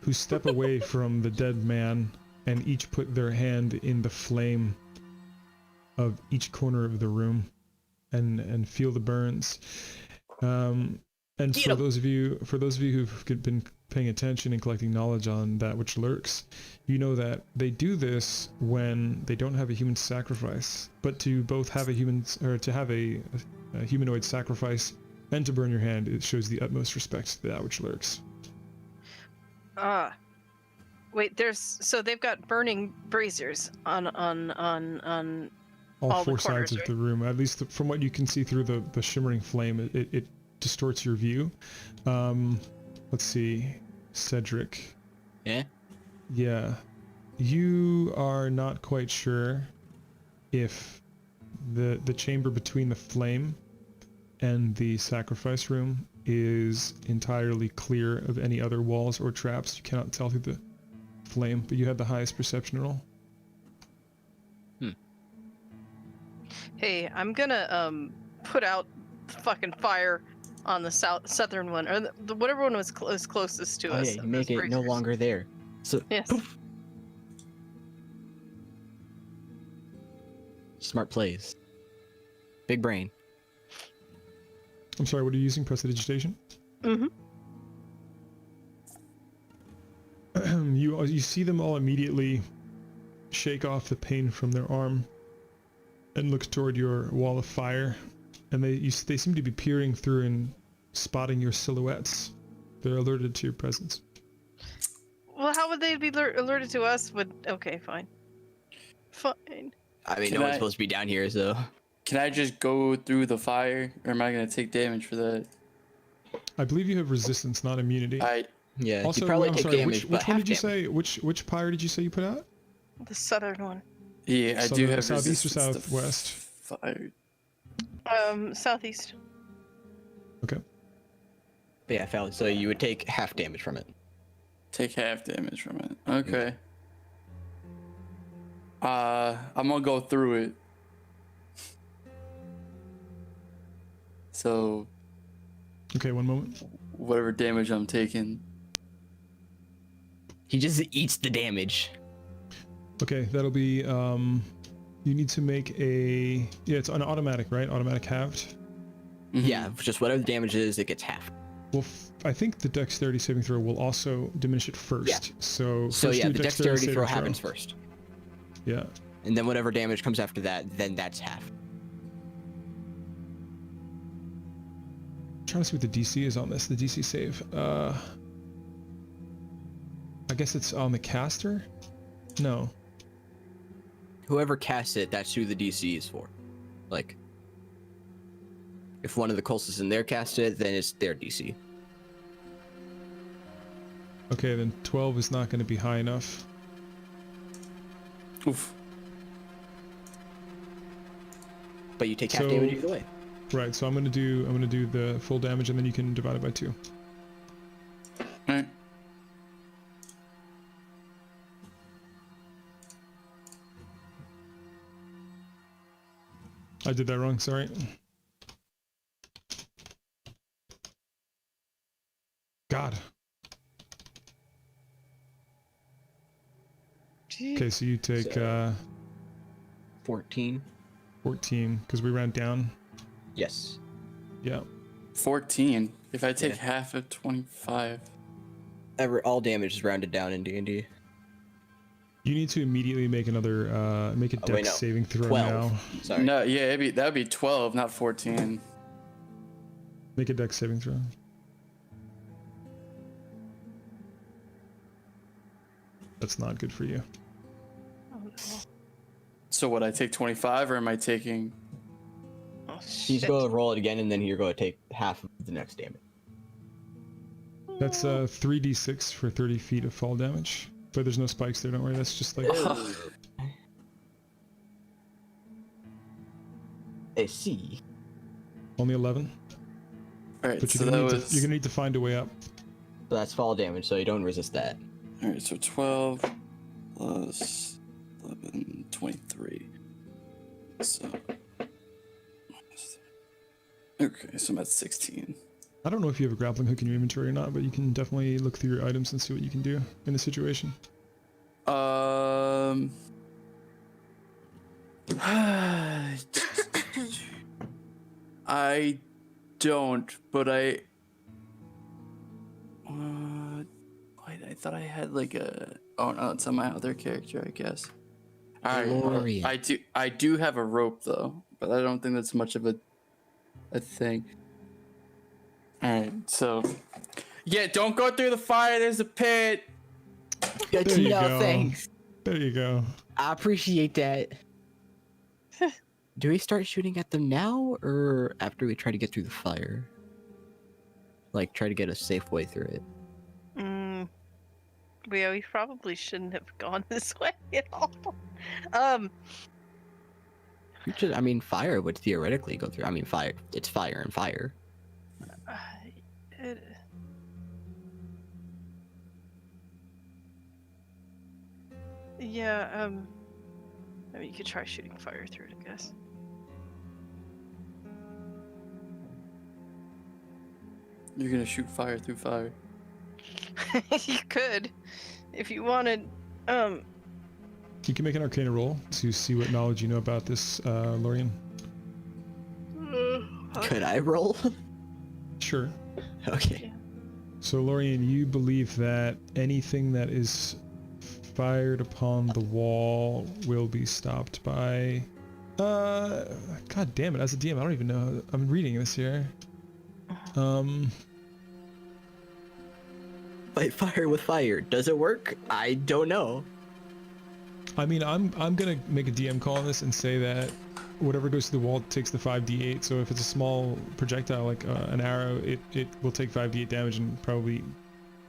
who step away from the dead man and each put their hand in the flame of each corner of the room and feel the burns. And Eat for 'em. those of you who've been paying attention and collecting knowledge on that which lurks, you know that they do this when they don't have a human sacrifice. But to both have a humanoid sacrifice and to burn your hand, it shows the utmost respect to that which lurks. Wait, so they've got burning braziers on All All the 4 corners, sides of right? the room, at least from what you can see through the shimmering flame, it distorts your view. Let's see, Cedric. Yeah? Yeah, you are not quite sure if the chamber between the flame and the sacrifice room is entirely clear of any other walls or traps. You cannot tell through the flame, but you had the highest perception roll. Hey, I'm gonna put out the fucking fire on the southern one, or whatever one was closest to Oh us. yeah, you of make those it no braziers. longer there. So Yes. poof. Smart plays. Big brain. I'm sorry, what are you using? Prestidigitation? Mm-hmm. You see them all immediately shake off the pain from their arm and look toward your wall of fire, and they seem to be peering through and spotting your silhouettes. They're alerted to your presence. Well, how would they be alerted to us? Okay, fine. Fine. I mean, Can no one's I- supposed to be down here, so. Can I just go through the fire, or am I gonna take damage for that? I believe you have resistance, not immunity. Yeah, Also, you probably I'm take sorry, damage, which but one half did you damage. say? Which pyre did you say you put out? The southern one. Yeah, I do have southeast or resistance to southwest? fire. Southeast. Okay. But yeah, Fally, so you would take half damage from it. Take half damage from it. Okay. I'm gonna go through it. So Okay, one moment. whatever damage I'm taking. He just eats the damage. Okay, that'll be, you need to make a, yeah, it's an automatic, right? Automatic halved. Mhm. Yeah, just whatever the damage is, it gets half. Well, I think the dexterity saving throw will also diminish it first. Yeah. So So first yeah, do the a dexterity saving throw happens first. Yeah. And then whatever damage comes after that, then that's half. I'm trying to see what the DC is on this. The DC save. I guess it's on the caster? No. Whoever casts it, that's who the DC is for. Like, if one of the cultists in there casts it, then it's their DC. Okay, then 12 is not going to be high enough. Oof. But you take half So- damage either way. Right, so I'm gonna do the full damage, and then you can divide it by 2. Alright. I did that wrong, sorry. God. Okay, so you take So- 14. 14, because we ran down. Yes. Yeah. 14. If I take Yeah. half of 25. All damage is rounded down in D&D. You need to immediately make another, make a Oh, wait, dex no. saving throw 12. now. Sorry. No, yeah, that'd be 12, not 14. Make a dex saving throw. That's not good for you. Oh, no. So what, I take 25, or am I taking... Oh, He's shit. going to roll it again, and then you're going to take half of the next damage. That's 3d6 for 30 feet of fall damage. But there's no spikes there, don't worry. That's just like... I see. Only 11. Alright, But so you're that gonna, was... you're gonna need to find a way up. So that's fall damage, so you don't resist that. Alright, so 12 plus 11, 23. So... Okay, so I'm at 16. I don't know if you have a grappling hook in your inventory or not, but you can definitely look through your items and see what you can do in the situation. I don't, but I... wait, I thought I had like a... Oh no, it's on my other character, I guess. Alright, well, Glorious. I do have a rope though, but I don't think that's much of a thing. Alright, so... Yeah, don't go through the fire, there's a pit! There you No, go. thanks. There you go. I appreciate that. Do we start shooting at them now, or after we try to get through the fire? Like, try to get a safe way through it. We probably shouldn't have gone this way at all. I mean, fire would theoretically go through. I mean, fire. It's fire and fire. It, yeah, I mean, you could try shooting fire through it, I guess. You're gonna shoot fire through fire. You could, if you wanted. You can make an Arcana roll to see what knowledge you know about this, Lorian. Could I roll? Sure. Okay. So, Lorian, you believe that anything that is fired upon the wall will be stopped by... God damn it, as a DM, I don't even know. I'm reading this here. Fight fire with fire. Does it work? I don't know. I mean, I'm gonna make a DM call on this and say that whatever goes to the wall takes the 5d8. So if it's a small projectile like an arrow, it will take 5d8 damage and probably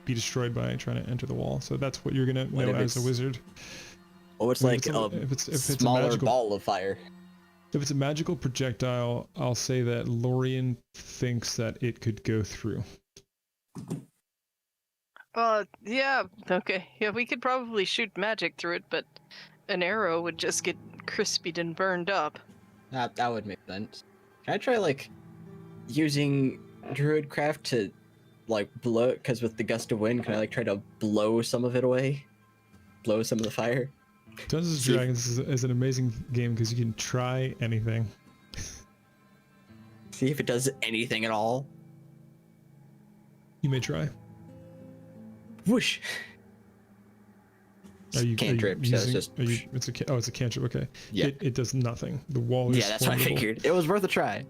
be destroyed by trying to enter the wall. So that's what you're gonna know as a wizard. Oh, it's I mean, like if it's a smaller magical ball of fire. If it's a magical projectile, I'll say that Lorian thinks that it could go through. Yeah, okay. Yeah, we could probably shoot magic through it, but an arrow would just get crispied and burned up. That would make sense. Can I try, like, using Druidcraft to, like, blow it? Because with the gust of wind, can I, like, try to blow some of it away? Blow some of the fire? Dungeons & Dragons is an amazing game because you can try anything. See if it does anything at all. You may try. Whoosh! Cantrip, Cantrip, so it's just... it's a cantrip, okay. Yeah. It does nothing. The wall is Yeah, that's what I formidable. figured. It was worth a try.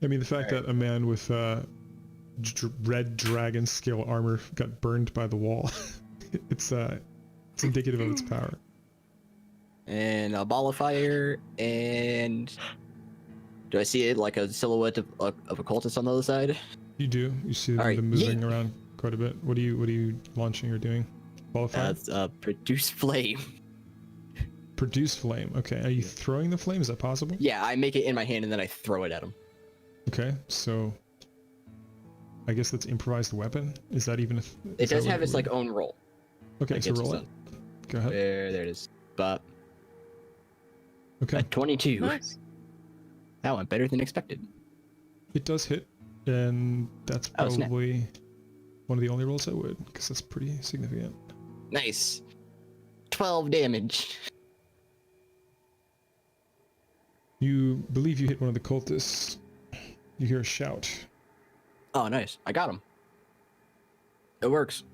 I mean, the fact that a man with red dragon scale armor got burned by the wall, it's indicative of its power. And a ball of fire, and... Do I see it like a silhouette of a cultist on the other side? You do. You see All right, them moving around quite a bit. What are you launching or doing? Ball of fire? That's produce flame. Produce flame. Okay. Are you throwing the flame? Is that possible? Yeah, I make it in my hand and then I throw it at him. Okay. So I guess that's improvised weapon. Is that even? It does have its like own roll. Okay, Like, so it's roll its it. own. Go ahead. There it is. But Okay. a 22. Nice. That went better than expected. It does hit, and that's Oh, snap. probably one of the only rolls I would, because that's pretty significant. Nice. 12 damage. You believe you hit one of the cultists. You hear a shout. Oh, nice. I got him. It works.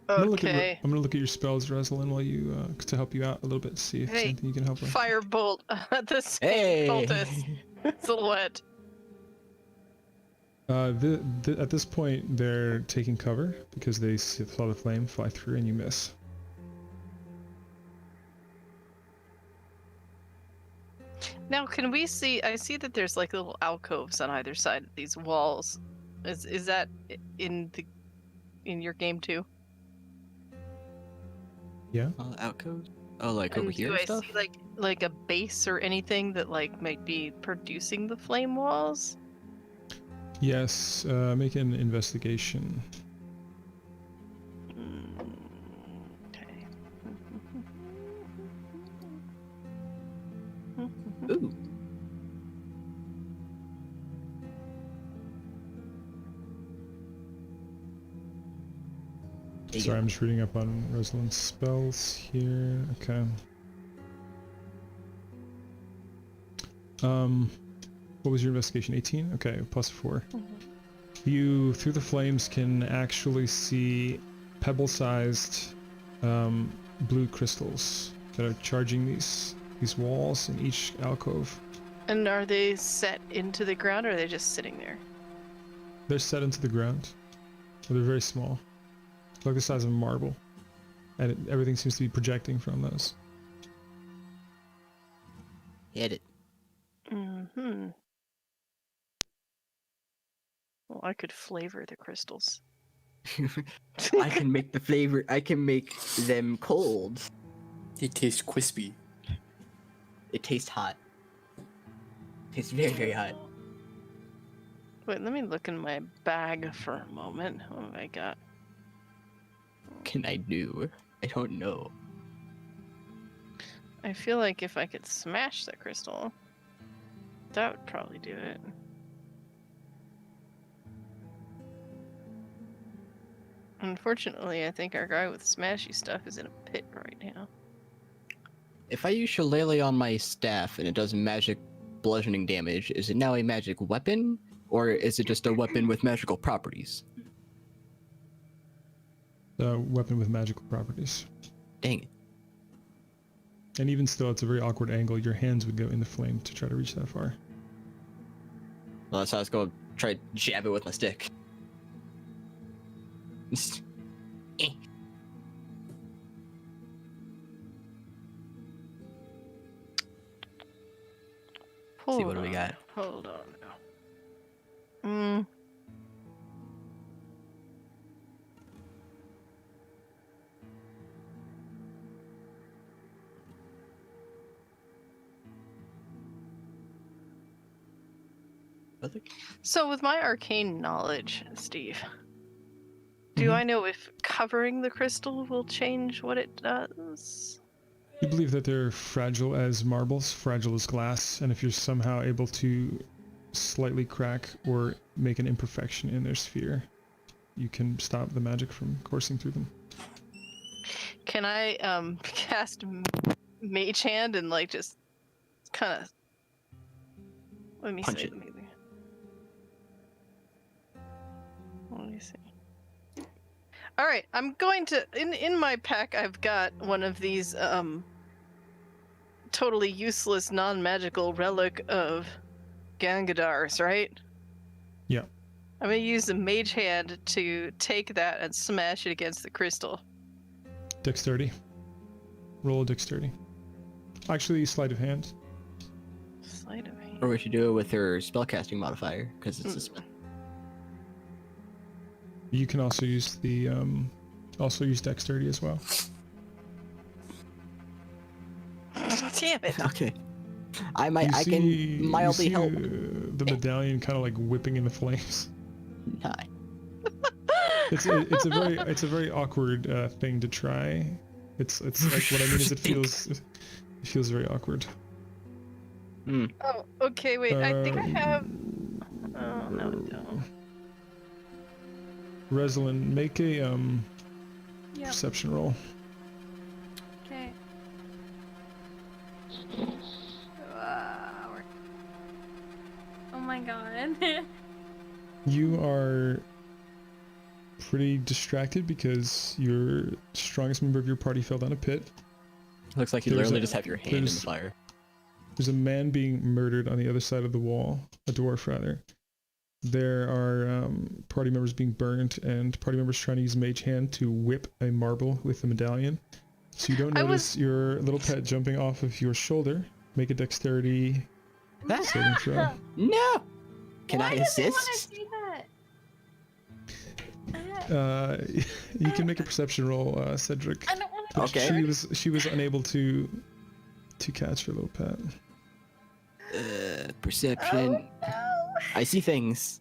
Okay. I'm gonna look at your spells, Rosalind, while you to help you out a little bit, see if Hey, something you can help with. Firebolt at the same Hey! cultist silhouette. At this point, they're taking cover because they saw the flame fly through, and you miss. Now, can we see? I see that there's like little alcoves on either side of these walls. Is that in your game too? Yeah. Outcode? Oh, like over And here do and I stuff? see like a base or anything that like might be producing the flame walls? Yes. Make an investigation. Okay. Ooh. Sorry, I'm just reading up on Rosalind's spells here. Okay. What was your investigation? 18? Okay, plus 4. You, through the flames, can actually see pebble-sized blue crystals that are charging these walls in each alcove. And are they set into the ground, or are they just sitting there? They're set into the ground. They're very small. Like the size of a marble. And everything seems to be projecting from those. Hit it. Mm-hmm. Well, I could flavor the crystals. I can make the flavor. I can make them cold. They taste crispy. It tastes hot. Tastes very, very hot. Wait, let me look in my bag for a moment. What have I got? What can I do? I don't know. I feel like if I could smash the crystal, that would probably do it. Unfortunately, I think our guy with smashy stuff is in a pit right now. If I use Shillelagh on my staff and it does magic bludgeoning damage, is it now a magic weapon, or is it just a weapon with magical properties? A weapon with magical properties. Dang it. And even still, it's a very awkward angle. Your hands would go in the flame to try to reach that far. Well, that's how I was going to try to jab it with my stick. Eh. See, what do we got? Hold on now. So with my arcane knowledge, Steve, do I know if covering the crystal will change what it does? You believe that they're fragile as marbles, fragile as glass, and if you're somehow able to slightly crack or make an imperfection in their sphere, you can stop the magic from coursing through them. Can I cast Mage Hand and like just kind of let me Punch see. it. Let me see. All right, I'm going to in my pack. I've got one of these totally useless non-magical relic of Gangadars, right? Yeah. I'm gonna use the Mage Hand to take that and smash it against the crystal. Dexterity. Roll a dexterity. Actually, sleight of hand. Sleight of hand. Or we should do it with her spellcasting modifier, because it's a spell. You can also use the dexterity as well. Damn it! Okay. I can mildly help. The medallion kind of like whipping in the flames. Hi. It's a very awkward thing to try. It's like what I mean is it feels very awkward. Oh, okay. Wait, I think I have. Oh no, I don't. Reslin, make a Yep. perception roll. Okay. Oh my god. You are pretty distracted because your strongest member of your party fell down a pit. Looks like you literally just have your hand in the fire. There's a man being murdered on the other side of the wall, a dwarf rather. There are party members being burned and party members trying to use Mage Hand to whip a marble with the medallion. So you don't notice your little pet jumping off of your shoulder. Make a dexterity saving throw. No! Can Why I does he wanna assist? do that? You can make a perception roll, Cedric. I don't want to. But Okay. She was unable to catch your little pet. Perception. I see things.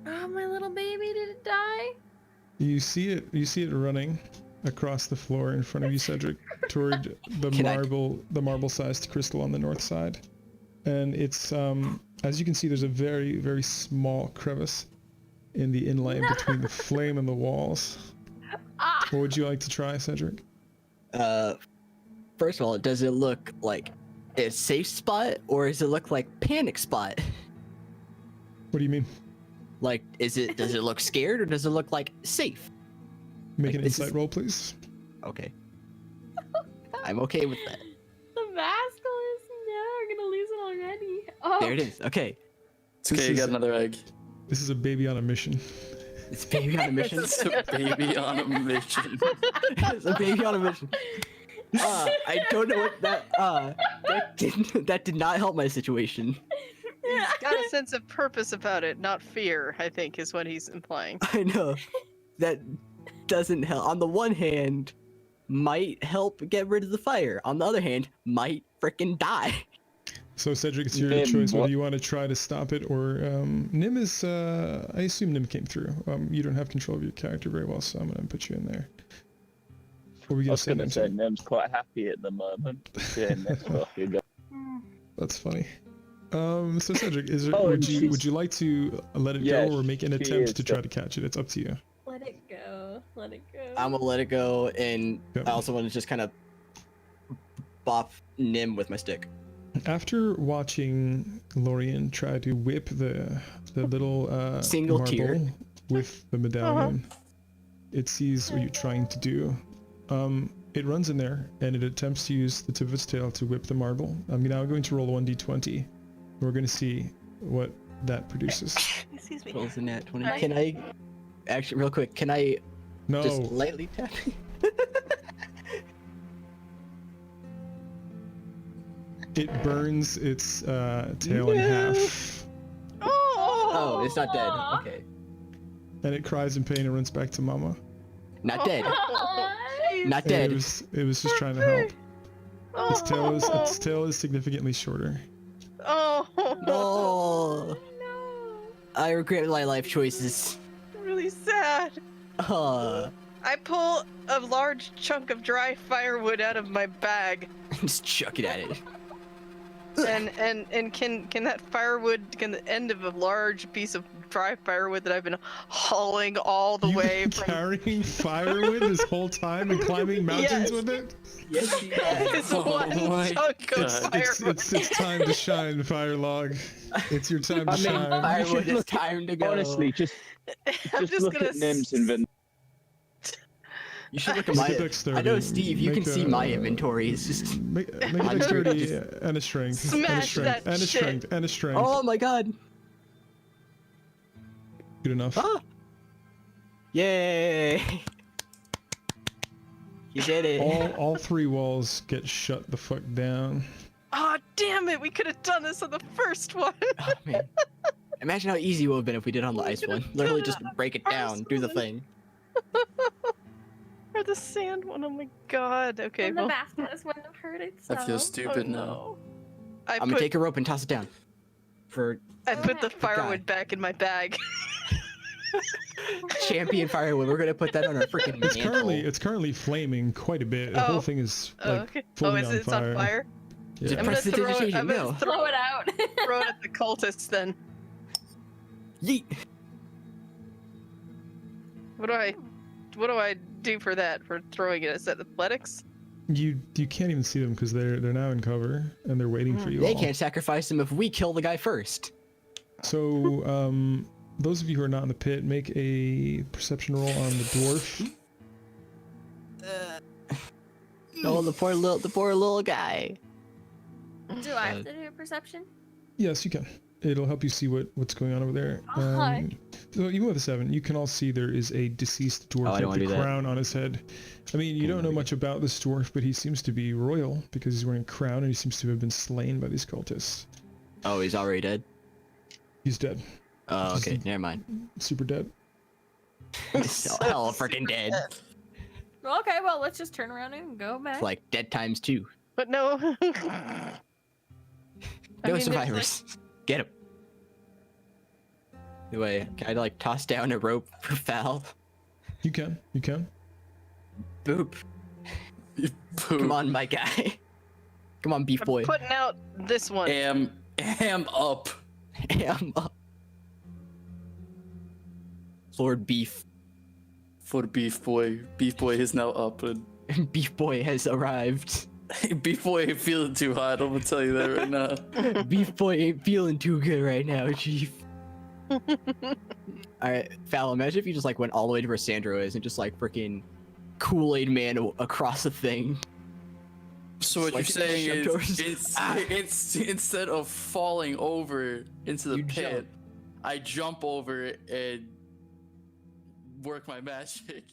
Oh, my little baby, did it die? You see it running across the floor in front of you, Cedric, toward the marble-sized crystal on the north side. And it's as you can see, there's a very, very small crevice in the inlay between the flame and the walls. What would you like to try, Cedric? First of all, does it look like a safe spot, or does it look like panic spot? What do you mean? Like, does it look scared, or does it look like safe? Make Like, an this insight roll, please. Okay. I'm okay with that. The Vasculus? No, we're gonna lose it already. Oh. There it is. Okay. It's okay, you got another egg. This is a baby on a mission. It's a baby on a mission. It's a baby on a mission. It's a baby on a mission. I don't know what that did not help my situation. He's got a sense of purpose about it, not fear, I think, is what he's implying. I know. That doesn't help. On the one hand, might help get rid of the fire. On the other hand, might frickin' die. So Cedric, it's your Nim, choice whether what- you want to try to stop it or Nim is. I assume Nim came through. You don't have control of your character very well, so I'm gonna put you in there. What were I you gonna was say, going to Nim? say Nim's quite happy at the moment. Yeah, next off you go. Hmm. That's funny. So Cedric, Oh, would and you she's- like to let it Yeah, go or make an she attempt is to try to catch it? It's up to you. Let it go. Let it go. I'm gonna let it go, and Yep. I also want to just kind of bop Nim with my stick. After watching Lorian try to whip the little Single marble tear. with the medallion, it sees what you're trying to do. It runs in there and it attempts to use the tip of its tail to whip the marble. I'm now going to roll a 1d20. We're going to see what that produces. Excuse me. Rolls in that 20. Right. Can I actually, real quick? Can I No, just lightly tap? it burns its tail in half, Oh, it's not dead. Aw. Okay, and it cries in pain and runs back to Mama. not dead. Aw, Not And dead. it was just trying to help. Its tail is significantly shorter. Oh, No, no. I regret my life choices. really sad. I pull a large chunk of dry firewood out of my bag, Just chuck it at it. and can that firewood, can the end of a large piece of dry firewood that I've been hauling all the You've way been from carrying firewood this whole time and climbing mountains Yes. with it? Yes, you this Oh one my chunk of God. firewood. It's time to shine, Firelog. It's your time to I mean, shine. Firewood, look it's time to go. Honestly, just I'm just look gonna at Nim's inventory. You should look at Make my. a dexterity. I know, Steve. You Make can see a- my inventory. It's just. Make a 100. dexterity and a strength. And a Smash strength. that And a shit. strength. And a strength. Oh my God! Good enough. Ah! Yay! You did it. All three walls get shut the fuck down. Oh damn it! We could have done this on the first one. Oh man! Imagine how easy it would have been if we did on the ice one. Literally, just break it down, do the thing. Or the sand one. Oh my god. Okay. And the Well, basket wouldn't have hurt itself. I feel stupid oh, now. no. I I'm gonna put take a rope and toss it down. For I put the God. firewood back in my bag. champion firewood, we're gonna put that on our freaking mantle. It's currently flaming quite a bit. The whole Oh. thing is Oh, like okay. fully Is on it? It's fire. on fire. Yeah. I'm gonna Press the throw it. digitation, I'm gonna no. throw Throw it out. throw it at the cultists then. Yeet. What do I do for that? For throwing it? Is that athletics? You can't even see them because they're now in cover and they're waiting for you They all. can't sacrifice him if we kill the guy first. So those of you who are not in the pit, make a perception roll on the dwarf. Oh, the poor little guy. Do I have to do a perception? Yes, you can. It'll help you see what's going on over there. Hi. So even with a 7, you can all see there is a deceased dwarf Oh, I don't with wanna a do that. crown on his head. I mean, you don't know much about this dwarf, but he seems to be royal because he's wearing a crown and he seems to have been slain by these cultists. Oh, he's already dead. He's dead. Oh, okay, never mind. Super dead. He's so hell freaking dead. Well, okay, well, let's just turn around and go back. It's like dead times 2. But no. No there's, survivors. Get him. Anyway, can I like toss down a rope for Val? You can. Boop. Boop. Come on, my guy. Come on, beef I'm boy. putting out this one. Am up. Am up. Lord Beef. For Beef Boy. Beef Boy is now up. And Beef boy has arrived. Beef Boy ain't feeling too hot, I'm gonna tell you that right now. Beef boy ain't feeling too good right now, Chief. Alright, Val, imagine if you just like went all the way to where Sandro is and just like freaking Kool-Aid Man across the thing. So what Like you're saying jump is, doors. it's instead of falling over into the You pit, jump. I jump over and work my magic.